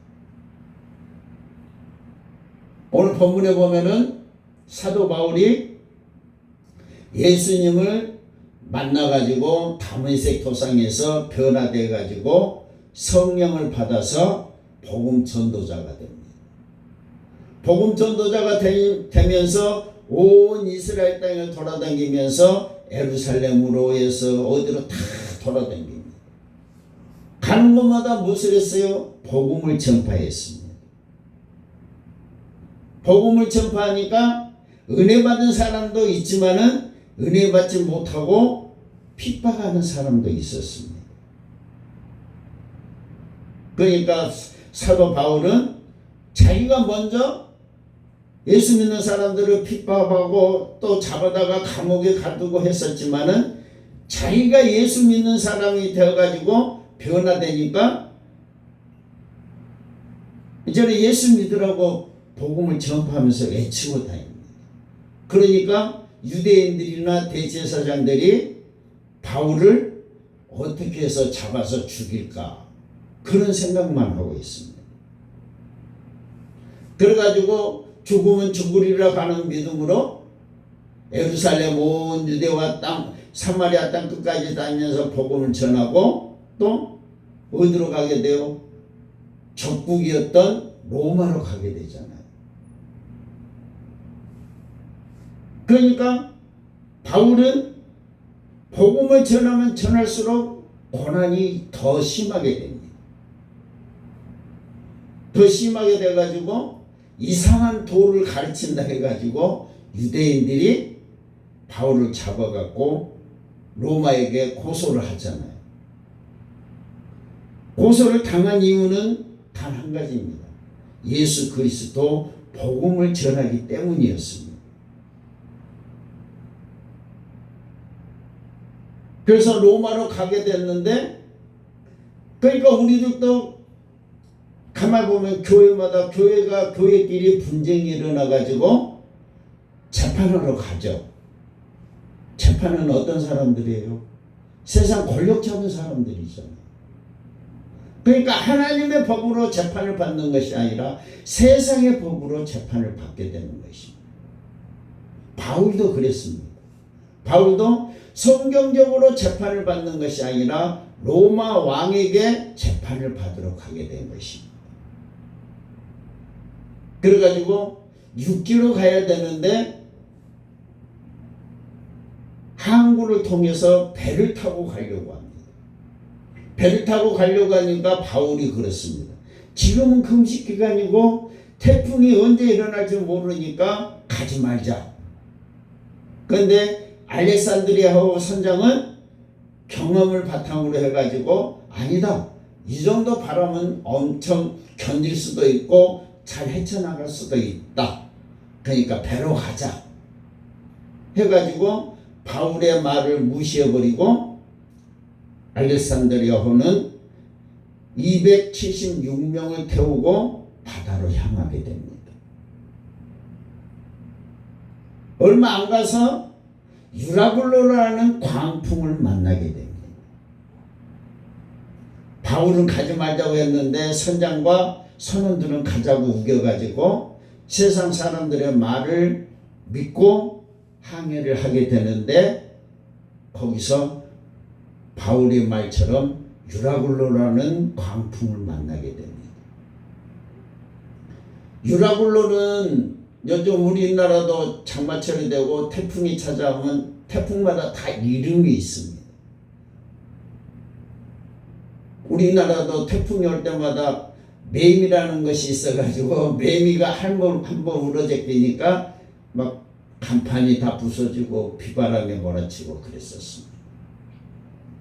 오늘 본문에 보면은 사도 바울이 예수님을 만나가지고 다메섹 도상에서 변화돼가지고 성령을 받아서 복음 전도자가 됩니다. 복음 전도자가 되면서 온 이스라엘 땅을 돌아다니면서 예루살렘으로 해서 어디로 다 돌아다닙니다. 가는 곳마다 무엇을 했어요? 복음을 전파했습니다. 복음을 전파하니까 은혜 받은 사람도 있지만은 은혜 받지 못하고 핍박하는 사람도 있었습니다. 그러니까 사도 바울은 자기가 먼저 예수 믿는 사람들을 핍박하고 또 잡아다가 감옥에 가두고 했었지만은 자기가 예수 믿는 사람이 되어가지고 변화되니까 이제는 예수 믿으라고 복음을 전파하면서 외치고 다닙니다. 그러니까 유대인들이나 대제사장들이 바울을 어떻게 해서 잡아서 죽일까 그런 생각만 하고 있습니다. 그래가지고 죽으면 죽으리라 하는 믿음으로 예루살렘 온 유대와 땅 사마리아 땅 끝까지 다니면서 복음을 전하고 또 어디로 가게 돼요? 적국이었던 로마로 가게 되잖아요. 그러니까 바울은 복음을 전하면 전할수록 고난이 더 심하게 됩니다. 더 심하게 돼가지고 이상한 도를 가르친다 해가지고 유대인들이 바울을 잡아갖고 로마에게 고소를 하잖아요. 고소를 당한 이유는 단 한 가지입니다. 예수 그리스도 복음을 전하기 때문이었습니다. 그래서 로마로 가게 됐는데 그러니까 우리들도 가만히 보면 교회마다 교회끼리 분쟁이 일어나가지고 재판하러 가죠. 재판은 어떤 사람들이에요? 세상 권력 잡은 사람들이잖아요. 그러니까 하나님의 법으로 재판을 받는 것이 아니라 세상의 법으로 재판을 받게 되는 것입니다. 바울도 그랬습니다. 바울도 성경적으로 재판을 받는 것이 아니라 로마 왕에게 재판을 받으러 가게 된 것입니다. 그래가지고 육지로 가야 되는데 항구를 통해서 배를 타고 가려고 합니다. 배를 타고 가려고 하니까 바울이 그렇습니다. 지금은 금식 기간이고 태풍이 언제 일어날지 모르니까 가지 말자. 그런데 알렉산드리아 선장은 경험을 바탕으로 해가지고 아니다. 이 정도 바람은 엄청 견딜 수도 있고 잘 헤쳐나갈 수도 있다. 그러니까 배로 가자. 해가지고 바울의 말을 무시해버리고 알렉산드리아호는 276명을 태우고 바다로 향하게 됩니다. 얼마 안 가서 유라굴로라는 광풍을 만나게 됩니다. 바울은 가지 말자고 했는데 선장과 선원들은 가자고 우겨가지고 세상 사람들의 말을 믿고 항해를 하게 되는데 거기서 바울의 말처럼 유라굴로라는 광풍을 만나게 됩니다. 유라굴로는 요즘 우리나라도 장마철이 되고 태풍이 찾아오면 태풍마다 다 이름이 있습니다. 우리나라도 태풍이 올 때마다 매미라는 것이 있어가지고 매미가 한번 울어제끼니까 막 간판이 다 부서지고 비바람에 몰아치고 그랬었습니다.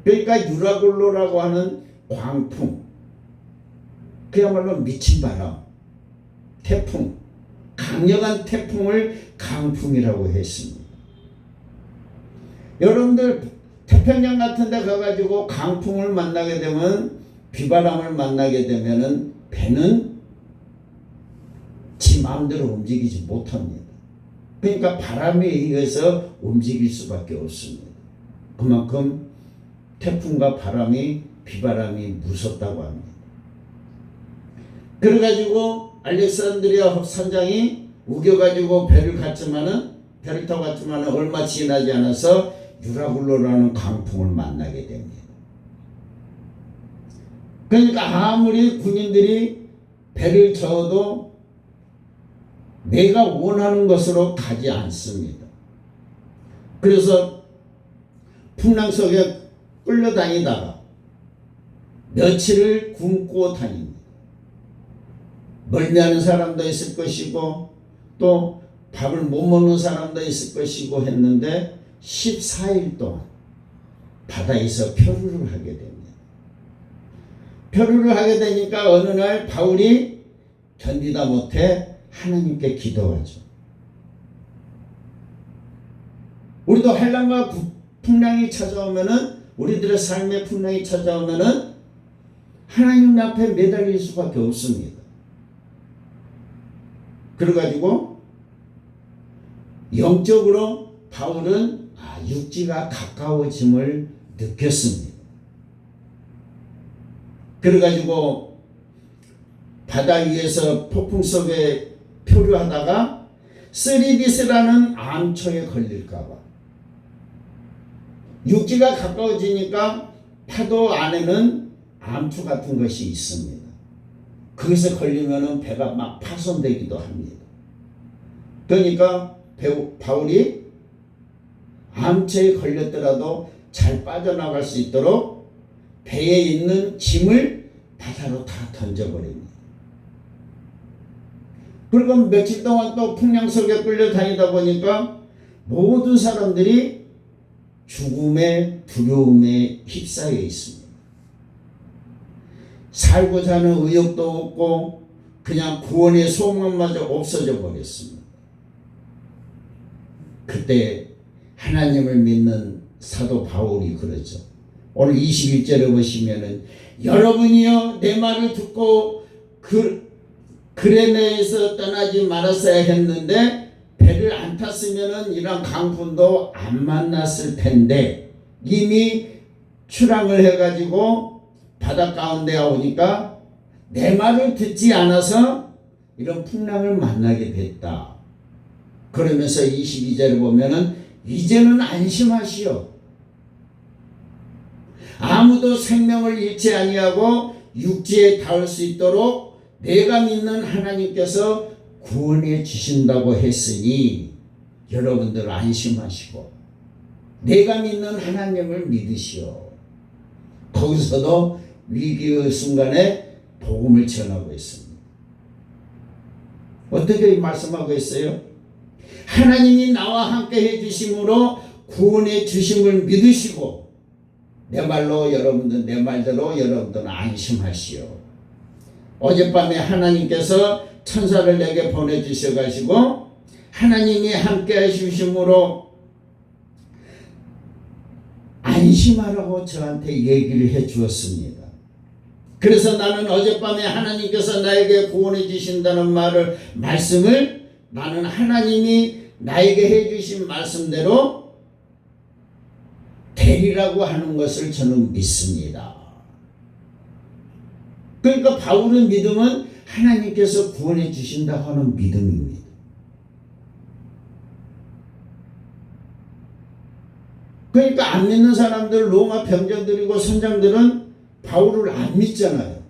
그러니까 유라굴로라고 하는 광풍, 그야말로 미친 바람, 태풍, 강력한 태풍을 강풍이라고 했습니다. 여러분들 태평양 같은 데 가가지고 강풍을 만나게 되면, 비바람을 만나게 되면은 배는 지 마음대로 움직이지 못합니다. 그러니까 바람에 의해서 움직일 수밖에 없습니다. 그만큼 태풍과 바람이, 비바람이 무섭다고 합니다. 그래가지고 알렉산드리아 선장이 우겨가지고 배를 타고 갔지만은 얼마 지나지 않아서 유라굴로라는 강풍을 만나게 됩니다. 그러니까 아무리 군인들이 배를 저어도 내가 원하는 것으로 가지 않습니다. 그래서 풍랑 속에 끌려다니다가 며칠을 굶고 다닙니다. 멀미하는 사람도 있을 것이고 또 밥을 못 먹는 사람도 있을 것이고 했는데 14일 동안 바다에서 표류를 하게 됩니다. 표류를 하게 되니까 어느 날 바울이 견디다 못해 하나님께 기도하죠. 우리도 한란과 풍랑이 찾아오면은, 우리들의 삶의 풍랑이 찾아오면은 하나님 앞에 매달릴 수밖에 없습니다. 그래가지고 영적으로 바울은 육지가 가까워짐을 느꼈습니다. 그래가지고 바다 위에서 폭풍 속에 표류하다가 쓰리디스라는 암초에 걸릴까봐, 육지가 가까워지니까 파도 안에는 암초 같은 것이 있습니다. 거기서 걸리면은 배가 막 파손되기도 합니다. 그러니까 바울이 암초에 걸렸더라도 잘 빠져나갈 수 있도록 배에 있는 짐을 바다로 다 던져버립니다. 그리고 며칠 동안 또 풍랑 속에 끌려다니다 보니까 모든 사람들이 죽음의 두려움에 휩싸여 있습니다. 살고자 하는 의욕도 없고 그냥 구원의 소망마저 없어져 버렸습니다. 그때 하나님을 믿는 사도 바울이 그러죠. 오늘 21절에 보시면은, 여러분이여 내 말을 듣고 그레네에서 떠나지 말았어야 했는데 배를 안 탔으면은 이런 강풍도 안 만났을 텐데, 이미 출항을 해가지고 바다 가운데 오니까 내 말을 듣지 않아서 이런 풍랑을 만나게 됐다. 그러면서 22절에 보면은, 이제는 안심하시오. 아무도 생명을 잃지 아니하고 육지에 닿을 수 있도록 내가 믿는 하나님께서 구원해 주신다고 했으니 여러분들 안심하시고 내가 믿는 하나님을 믿으시오. 거기서도 위기의 순간에 복음을 전하고 있습니다. 어떻게 말씀하고 있어요? 하나님이 나와 함께 해주심으로 구원해 주심을 믿으시고 내 말대로 여러분들은 안심하시오. 어젯밤에 하나님께서 천사를 내게 보내주셔가지고 하나님이 함께 해주심으로 안심하라고 저한테 얘기를 해 주었습니다. 그래서 나는 어젯밤에 하나님께서 나에게 구원해 주신다는 말씀을 나는 하나님이 나에게 해 주신 말씀대로 되리라고 하는 것을 저는 믿습니다. 그러니까 바울의 믿음은 하나님께서 구원해 주신다고 하는 믿음입니다. 그러니까 안 믿는 사람들, 로마 병정들이고 선장들은 바울을 안 믿잖아요.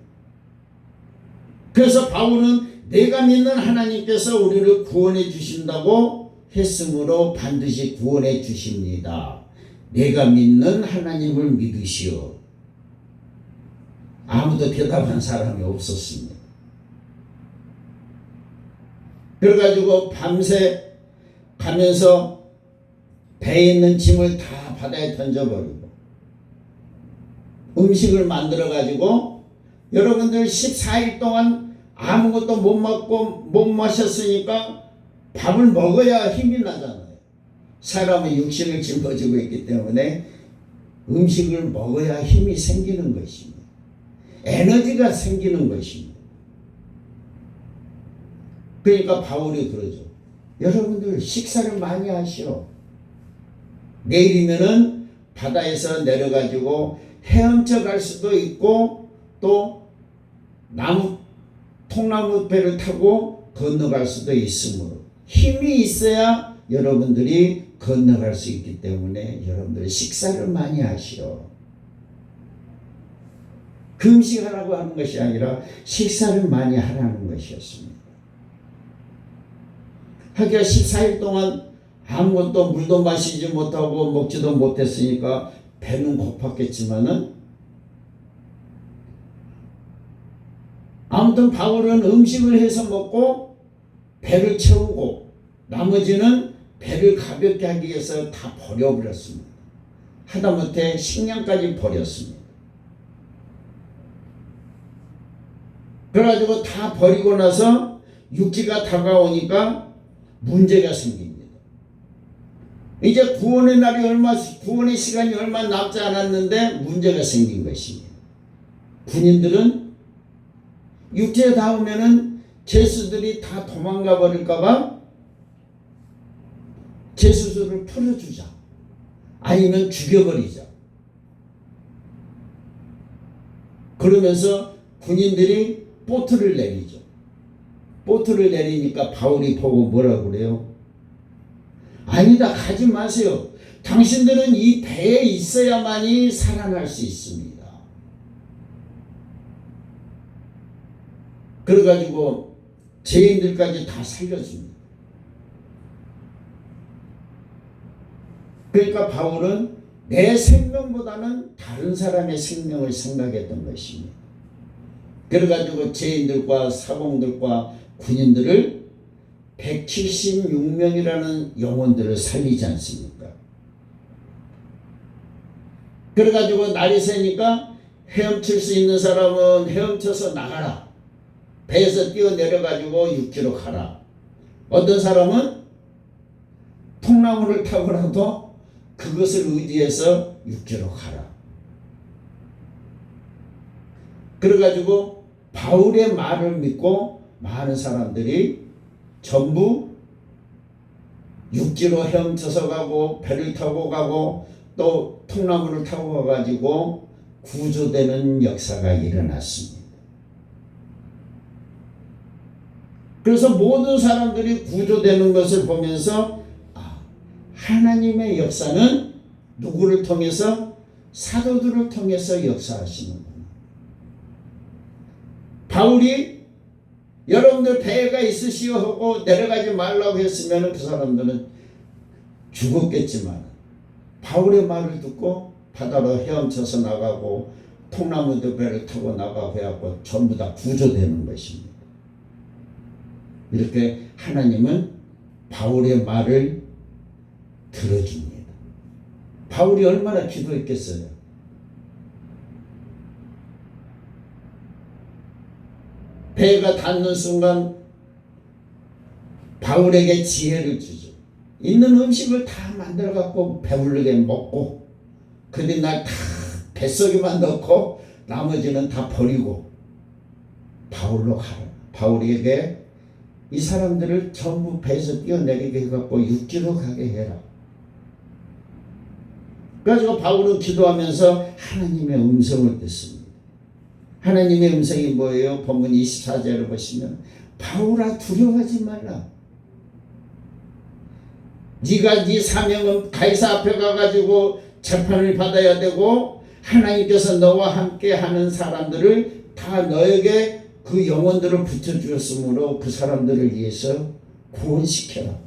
그래서 바울은 내가 믿는 하나님께서 우리를 구원해 주신다고 했으므로 반드시 구원해 주십니다. 내가 믿는 하나님을 믿으시오. 아무도 대답한 사람이 없었습니다. 그래가지고 밤새 가면서 배에 있는 짐을 다 바다에 던져버리고 음식을 만들어가지고 여러분들 14일 동안 아무것도 못 먹고 못 마셨으니까 밥을 먹어야 힘이 나잖아요. 사람은 육신을 짊어지고 있기 때문에 음식을 먹어야 힘이 생기는 것입니다. 에너지가 생기는 것입니다. 그러니까 바울이 그러죠. 여러분들 식사를 많이 하시오. 내일이면은 바다에서 내려가지고 헤엄쳐 갈 수도 있고 또 통나무 배를 타고 건너갈 수도 있으므로 힘이 있어야 여러분들이 건너갈 수 있기 때문에 여러분들이 식사를 많이 하시오. 금식하라고 하는 것이 아니라 식사를 많이 하라는 것이었습니다. 하기야 14일 동안 아무것도 물도 마시지 못하고 먹지도 못했으니까 배는 고팠겠지만은 아무튼 바울은 음식을 해서 먹고 배를 채우고 나머지는 배를 가볍게 하기 위해서 다 버려버렸습니다. 하다못해 식량까지 버렸습니다. 그래가지고 다 버리고 나서 육지가 다가오니까 문제가 생깁니다. 이제 구원의 시간이 얼마 남지 않았는데 문제가 생긴 것입니다. 군인들은 육지에 닿으면은 죄수들이 다 도망가 버릴까봐 죄수들을 풀어주자. 아니면 죽여버리자. 그러면서 군인들이 보트를 내리죠. 보트를 내리니까 바울이 보고 뭐라고 그래요? 아니다, 가지 마세요. 당신들은 이 배에 있어야만이 살아날 수 있습니다. 그래가지고 죄인들까지 다 살려줍니다. 그러니까 바울은 내 생명보다는 다른 사람의 생명을 생각했던 것입니다. 그래가지고 죄인들과 사공들과 군인들을 176명이라는 영혼들을 살리지 않습니까? 그래가지고 날이 새니까 헤엄칠 수 있는 사람은 헤엄쳐서 나가라. 배에서 뛰어내려가지고 육지로 가라. 어떤 사람은 통나무를 타고라도 그것을 의지해서 육지로 가라. 그래가지고 바울의 말을 믿고 많은 사람들이 전부 육지로 헤엄쳐서 가고 배를 타고 가고 또 통나무를 타고 가가지고 구조되는 역사가 일어났습니다. 그래서 모든 사람들이 구조되는 것을 보면서 하나님의 역사는 누구를 통해서? 사도들을 통해서 역사하시는구나. 바울이 여러분들 배가 있으시오 하고 내려가지 말라고 했으면 그 사람들은 죽었겠지만 바울의 말을 듣고 바다로 헤엄쳐서 나가고 통나무도 배를 타고 나가고 해갖고 전부 다 구조되는 것입니다. 이렇게 하나님은 바울의 말을 들어줍니다. 바울이 얼마나 기도했겠어요? 배가 닿는 순간 바울에게 지혜를 주죠. 있는 음식을 다 만들어 갖고 배부르게 먹고 그뒤 날 다 뱃속에만 넣고 나머지는 다 버리고 바울로 가라. 바울에게 이 사람들을 전부 배에서 뛰어내리게 해갖고 육지로 가게 해라. 그래서 바울은 기도하면서 하나님의 음성을 듣습니다. 하나님의 음성이 뭐예요? 본문 24절을 보시면 바울아 두려워하지 말라. 네가 네 사명은 가이사 앞에 가가지고 재판을 받아야 되고 하나님께서 너와 함께 하는 사람들을 다 너에게 그 영혼들을 붙여주었으므로 그 사람들을 위해서 구원시켜라.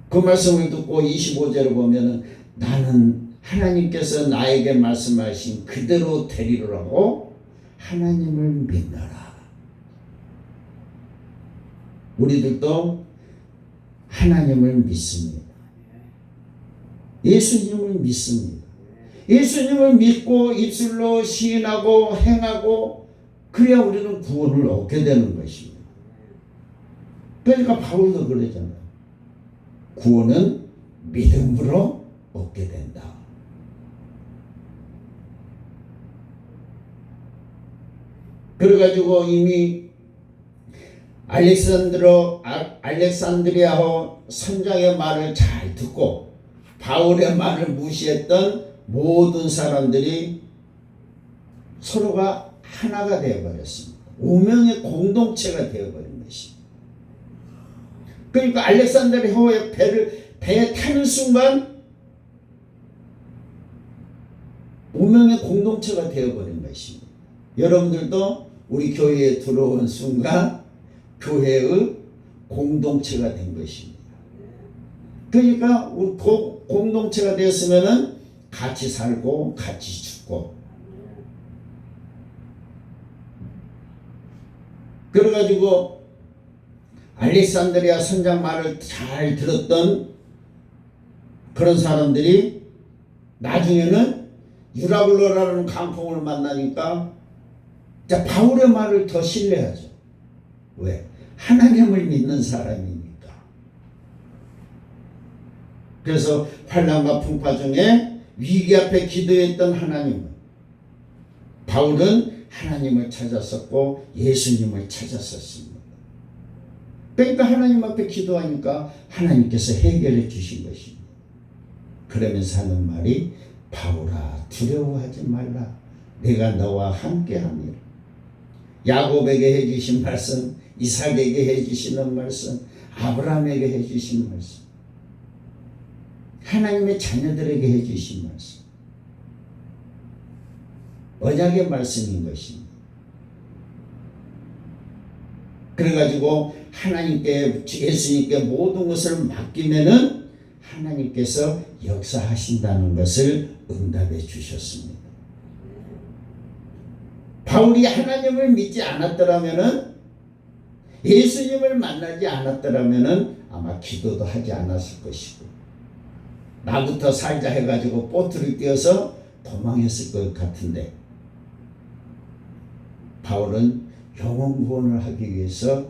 그 말씀을 듣고 25절을 보면은 나는 하나님께서 나에게 말씀하신 그대로 되리라고 하나님을 믿노라. 우리들도 하나님을 믿습니다. 예수님을 믿습니다. 예수님을 믿고 입술로 시인하고 행하고 그래야 우리는 구원을 얻게 되는 것입니다. 그러니까 바울도 그러잖아요. 구원은 믿음으로 얻게 된다. 그래가지고 이미 알렉산드리아호 선장의 말을 잘 듣고 바울의 말을 무시했던 모든 사람들이 서로가 하나가 되어버렸습니다. 오명의 공동체가 되어버린 것입니다. 그러니까 알렉산드리아호의 배에 타는 순간 오명의 공동체가 되어버린 것입니다. 여러분들도 우리 교회에 들어온 순간 교회의 공동체가 된 것입니다. 그러니까 우리 공동체가 되었으면은 같이 살고 같이 죽고 그래가지고 알렉산드리아 선장 말을 잘 들었던 그런 사람들이 나중에는 유라굴로라는 강풍을 만나니까 바울의 말을 더 신뢰하죠. 왜? 하나님을 믿는 사람이니까. 그래서 환난과 풍파 중에 위기 앞에 기도했던 하나님은 바울은 하나님을 찾았었고 예수님을 찾았었습니다. 그러니까 하나님 앞에 기도하니까 하나님께서 해결해 주신 것입니다. 그러면서 하는 말이 바울아 두려워하지 말라 내가 너와 함께함이라. 야곱에게 해주신 말씀, 이삭에게 해주시는 말씀, 아브라함에게 해주신 말씀, 하나님의 자녀들에게 해주신 말씀, 언약의 말씀인 것입니다. 그래가지고 하나님께 예수님께 모든 것을 맡기면은 하나님께서 역사하신다는 것을 응답해 주셨습니다. 바울이 하나님을 믿지 않았더라면은 예수님을 만나지 않았더라면은 아마 기도도 하지 않았을 것이고 나부터 살자 해가지고 보트를 띄어서 도망했을 것 같은데 바울은 영혼 구원을 하기 위해서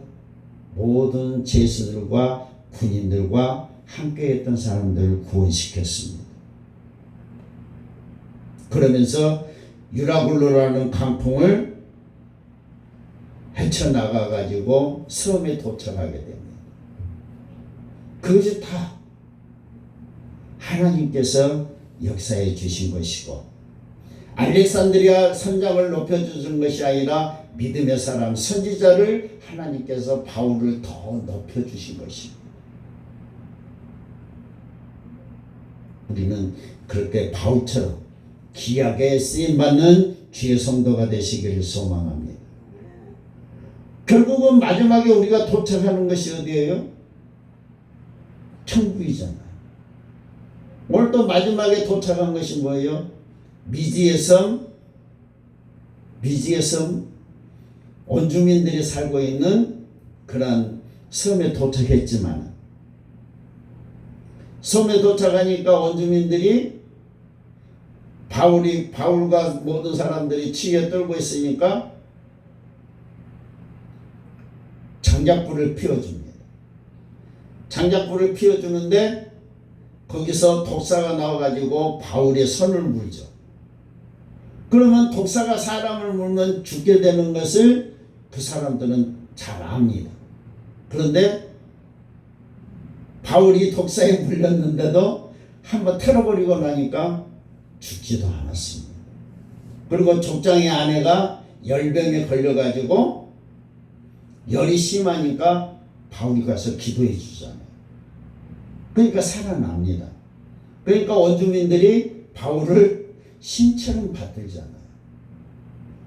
모든 제수들과 군인들과 함께했던 사람들을 구원시켰습니다. 그러면서 유라굴로라는 강풍을 헤쳐나가가지고 섬에 도착하게 됩니다. 그것이 다 하나님께서 역사해 주신 것이고 알렉산드리아 선장을 높여주신 것이 아니라 믿음의 사람 선지자를 하나님께서 바울을 더 높여주신 것입니다. 우리는 그렇게 바울처럼 귀하게 쓰임받는 주의 성도가 되시기를 소망합니다. 결국은 마지막에 우리가 도착하는 것이 어디예요? 천국이잖아요. 오늘 또 마지막에 도착한 것이 뭐예요? 미지의 섬 원주민들이 살고 있는 그런 섬에 도착했지만 섬에 도착하니까 원주민들이 바울과 모든 사람들이 치에 떨고 있으니까 장작불을 피워줍니다. 장작불을 피워주는데 거기서 독사가 나와가지고 바울의 손을 물죠. 그러면 독사가 사람을 물면 죽게 되는 것을 그 사람들은 잘 압니다. 그런데 바울이 독사에 물렸는데도 한번 털어버리고 나니까 죽지도 않았습니다. 그리고 족장의 아내가 열병에 걸려가지고 열이 심하니까 바울이 가서 기도해 주잖아요. 그러니까 살아납니다. 그러니까 원주민들이 바울을 신처럼 받들잖아요.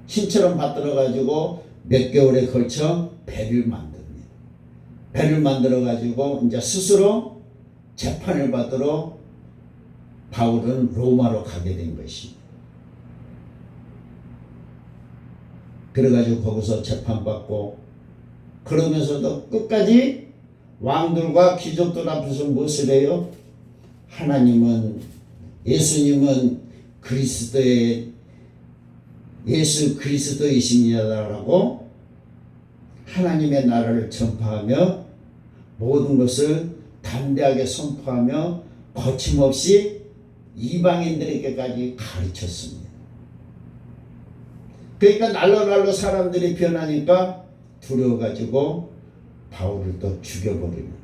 신처럼 받들어 가지고 몇 개월에 걸쳐 배를 만듭니다. 배를 만들어 가지고 이제 스스로 재판을 받으러 바울은 로마로 가게 된 것입니다. 그래가지고 거기서 재판받고, 그러면서도 끝까지 왕들과 귀족들 앞에서 무엇을 해요? 하나님은, 예수님은 예수 그리스도이십니다라고 하나님의 나라를 전파하며 모든 것을 담대하게 선포하며 거침없이 이방인들에게까지 가르쳤습니다. 그러니까 날로 사람들이 변하니까 두려워가지고 바울을 또 죽여버립니다.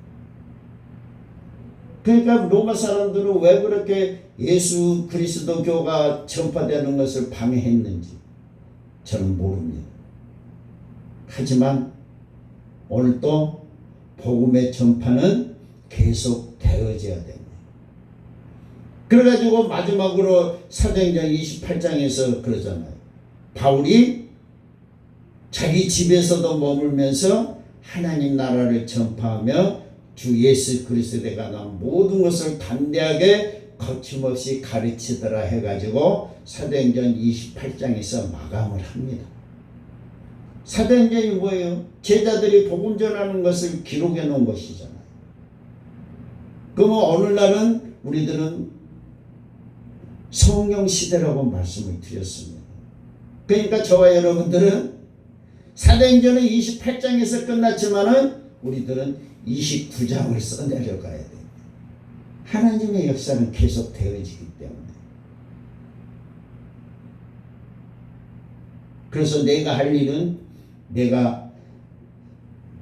그러니까 로마 사람들은 왜 그렇게 예수 그리스도 교가 전파되는 것을 방해했는지 저는 모릅니다. 하지만 오늘 또 복음의 전파는 계속 되어져야 됩니다. 그래가지고 마지막으로 사도행전 28장에서 그러잖아요. 바울이 자기 집에서도 머물면서 하나님 나라를 전파하며 주 예수 그리스도에 관한 모든 것을 담대하게 거침없이 가르치더라 해가지고 사도행전 28장에서 마감을 합니다. 사도행전이 뭐예요? 제자들이 복음 전하는 것을 기록해 놓은 것이잖아요. 그러면 오늘날은 우리들은 성령 시대라고 말씀을 드렸습니다. 그러니까 저와 여러분들은 사도행전은 28장에서 끝났지만은 우리들은 29장을 써내려가야 됩니다. 하나님의 역사는 계속 되어지기 때문에. 그래서 내가 할 일은 내가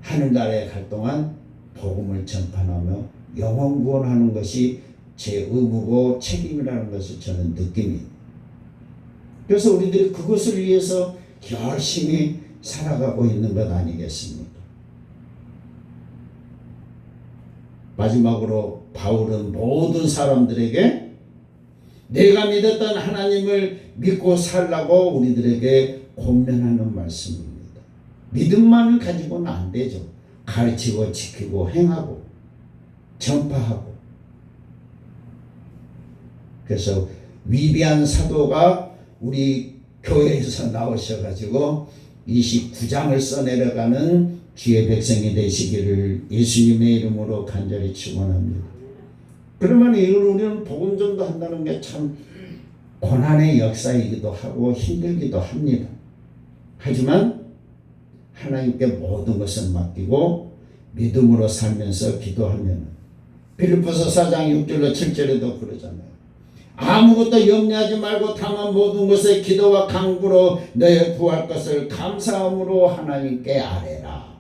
하늘나라에 갈 동안 복음을 전파하며 영혼 구원하는 것이 제 의무고 책임이라는 것을 저는 느낍니다. 그래서 우리들이 그것을 위해서 열심히 살아가고 있는 것 아니겠습니까? 마지막으로 바울은 모든 사람들에게 내가 믿었던 하나님을 믿고 살라고 우리들에게 권면하는 말씀입니다. 믿음만을 가지고는 안 되죠. 가르치고 지키고 행하고 전파하고. 그래서 위대한 사도가 우리 교회에서 나오셔가지고 29장을 써내려가는 주의 백성이 되시기를 예수님의 이름으로 간절히 축원합니다. 그러면 우리는 복음 전도한다는 게 참 고난의 역사이기도 하고 힘들기도 합니다. 하지만 하나님께 모든 것을 맡기고 믿음으로 살면서 기도하면, 빌립보서 4장 6절로 7절에도 그러잖아요. 아무것도 염려하지 말고 다만 모든 것에 기도와 간구로 너의 구할 것을 감사함으로 하나님께 아뢰라.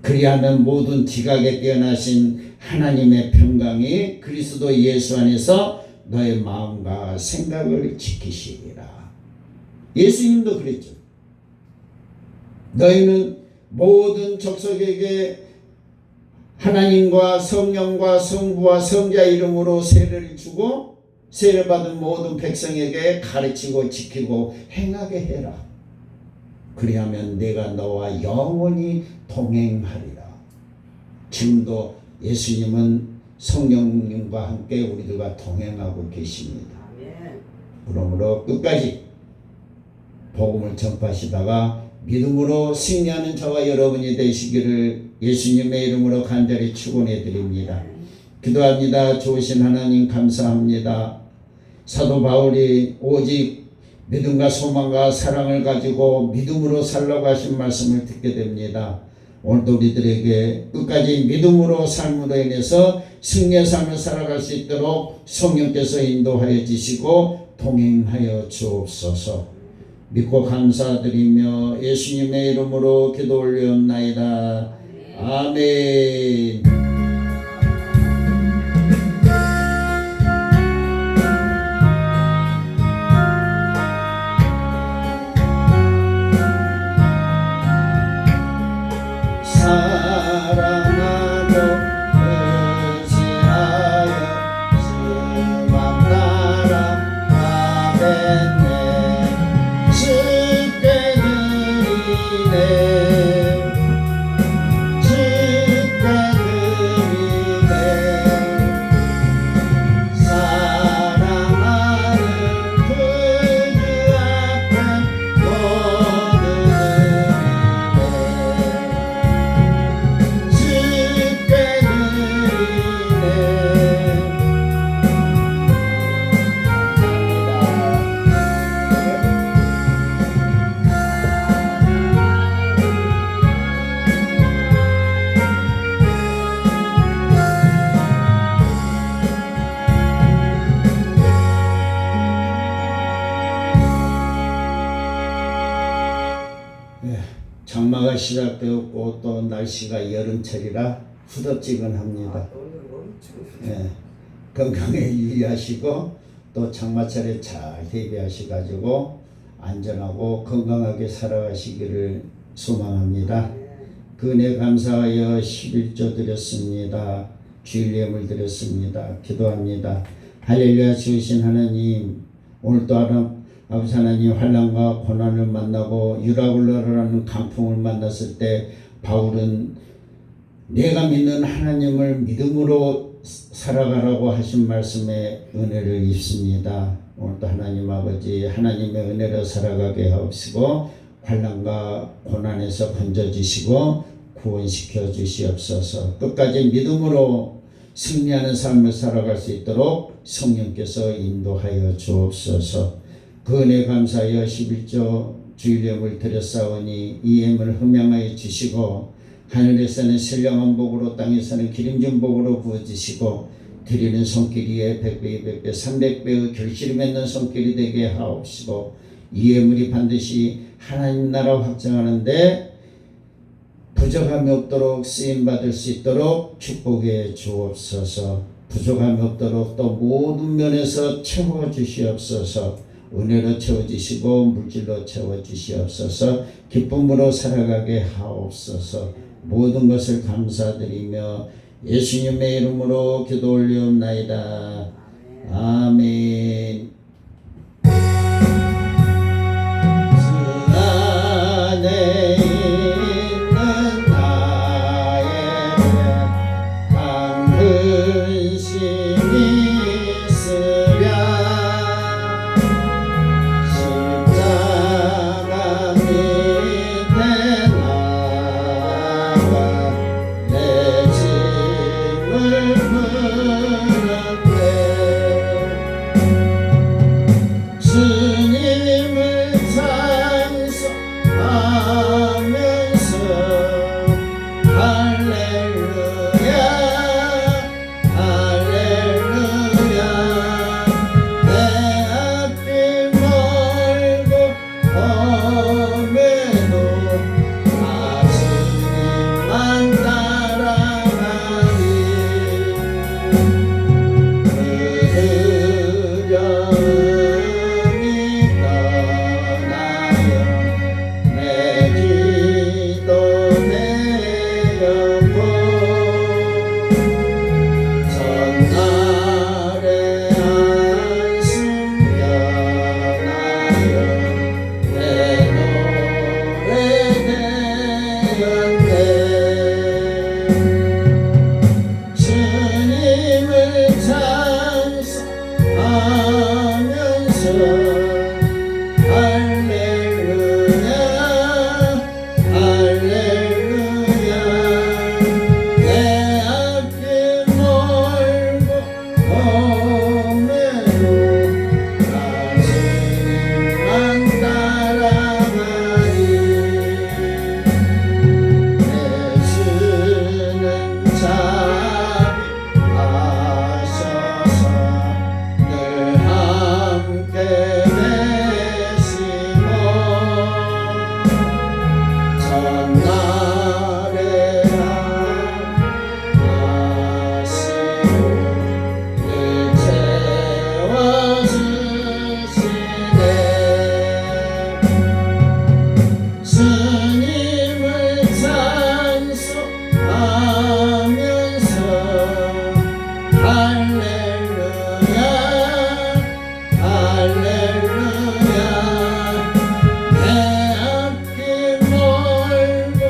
그리하면 모든 지각에 뛰어나신 하나님의 평강이 그리스도 예수 안에서 너의 마음과 생각을 지키시리라. 예수님도 그랬죠. 너희는 모든 족속에게 하나님과 성령과 성부와 성자 이름으로 세례를 주고 세례받은 모든 백성에게 가르치고 지키고 행하게 해라. 그리하면 내가 너와 영원히 동행하리라. 지금도 예수님은 성령님과 함께 우리들과 동행하고 계십니다. 그러므로 끝까지 복음을 전파하시다가 믿음으로 승리하는 저와 여러분이 되시기를 예수님의 이름으로 간절히 축원해 드립니다. 기도합니다. 좋으신 하나님 감사합니다. 사도 바울이 오직 믿음과 소망과 사랑을 가지고 믿음으로 살라고 하신 말씀을 듣게 됩니다. 오늘도 우리들에게 끝까지 믿음으로 삶으로 인해서 승리의 삶을 살아갈 수 있도록 성령께서 인도하여 주시고 동행하여 주옵소서. 믿고 감사드리며 예수님의 이름으로 기도 올리옵나이다. 아멘. 사랑하고 의지하여 장마가 시작되었고 또 날씨가 여름철이라 후덥지근합니다. 오늘 엄청 예, 건강에 유의하시고 또 장마철에 잘 대비하셔가지고 안전하고 건강하게 살아가시기를 소망합니다. 그 은혜 감사하여 11조 드렸습니다. 주일 예물 드렸습니다. 기도합니다. 할렐루야. 주신 하나님, 오늘도 아버지 하나님 환난과 고난을 만나고 유라굴라라는 강풍을 만났을 때 바울은 내가 믿는 하나님을 믿음으로 살아가라고 하신 말씀에 은혜를 입습니다. 오늘도 하나님 아버지 하나님의 은혜로 살아가게 하옵시고 환난과 고난에서 건져주시고 구원시켜 주시옵소서. 끝까지 믿음으로 승리하는 삶을 살아갈 수 있도록 성령께서 인도하여 주옵소서. 그 은혜 감사하여 11조 주일 예물 드렸사오니 이 예물을 흠양하여 주시고 하늘에서는 신령한 복으로 땅에서는 기름진 복으로 부어주시고 드리는 손길이에 100배 200배 300배의 결실을 맺는 손길이 되게 하옵시고 이 예물이 반드시 하나님 나라 확장하는데 부족함이 없도록 쓰임받을 수 있도록 축복해 주옵소서. 부족함이 없도록 또 모든 면에서 채워주시옵소서. 은혜로 채워주시고 물질로 채워주시옵소서. 기쁨으로 살아가게 하옵소서. 모든 것을 감사드리며 예수님의 이름으로 기도 올리옵나이다. 아멘. 주 안에 있는 나의 한 근심이 있으랴 십자가 밑에 나가 내 짐을 풀었네. 주님을 찬송하면서 할렐루야 할렐루야 내 앞길 멀고 험해도 주님만 따라가리. 두려움이 떠나요 내 기도 내렸고 전날의 한숨 변하여 내 노래 되었네. 주님을 찬송하면서 할렐루야 할렐루야 내 앞길 멀고 험해도 주님만 따라가리. 내 주는 자비하셔서 늘 함께 계시고 전날에 하시고 늘 채워주시네. 주님을 찬송하면서 할렐루야 할렐루야 내 앞길 멀고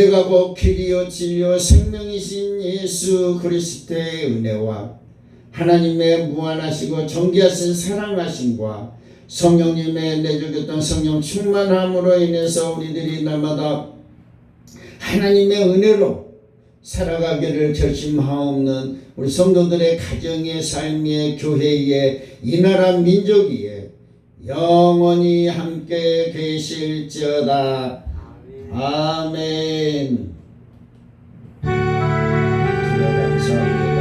내가 곧 길이요 진리요 생명이신 예수 그리스도의 은혜와 하나님의 무한하시고 정귀하신 사랑하심과 성령님의 내주겠던 성령 충만함으로 인해서 우리들이 날마다 하나님의 은혜로 살아가기를 결심하옵는 우리 성도들의 가정의 삶의 교회의 이 나라 민족이에 영원히 함께 계실지어다. 아멘. 주여 감사합니다.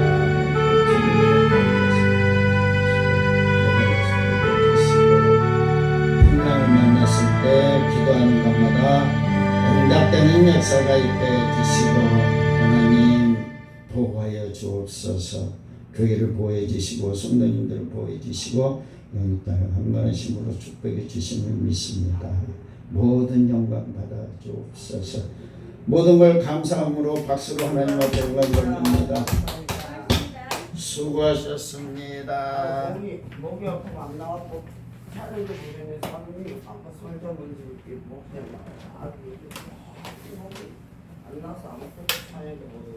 풍랑을 만났을 때 기도하는 것마다 응답되는 역사가 있게 해주시고 하나님 보호하여 주옵소서. 교회를 보호해 주시고 성도님들을 보호해 주시고 영이 땅을 한가하심으로 축복해 주심을 믿습니다. 모든 영광 받아 주옵소서. 모든 걸 감사함으로 박수로 하나님 앞에 영광 돌립니다. 수고하셨습니다. 목이 아프고 안 나왔고 차려도 모르는 사람이 아까 설자문지 목이 아주 목이 안 나서 아무것도 차려도 모르는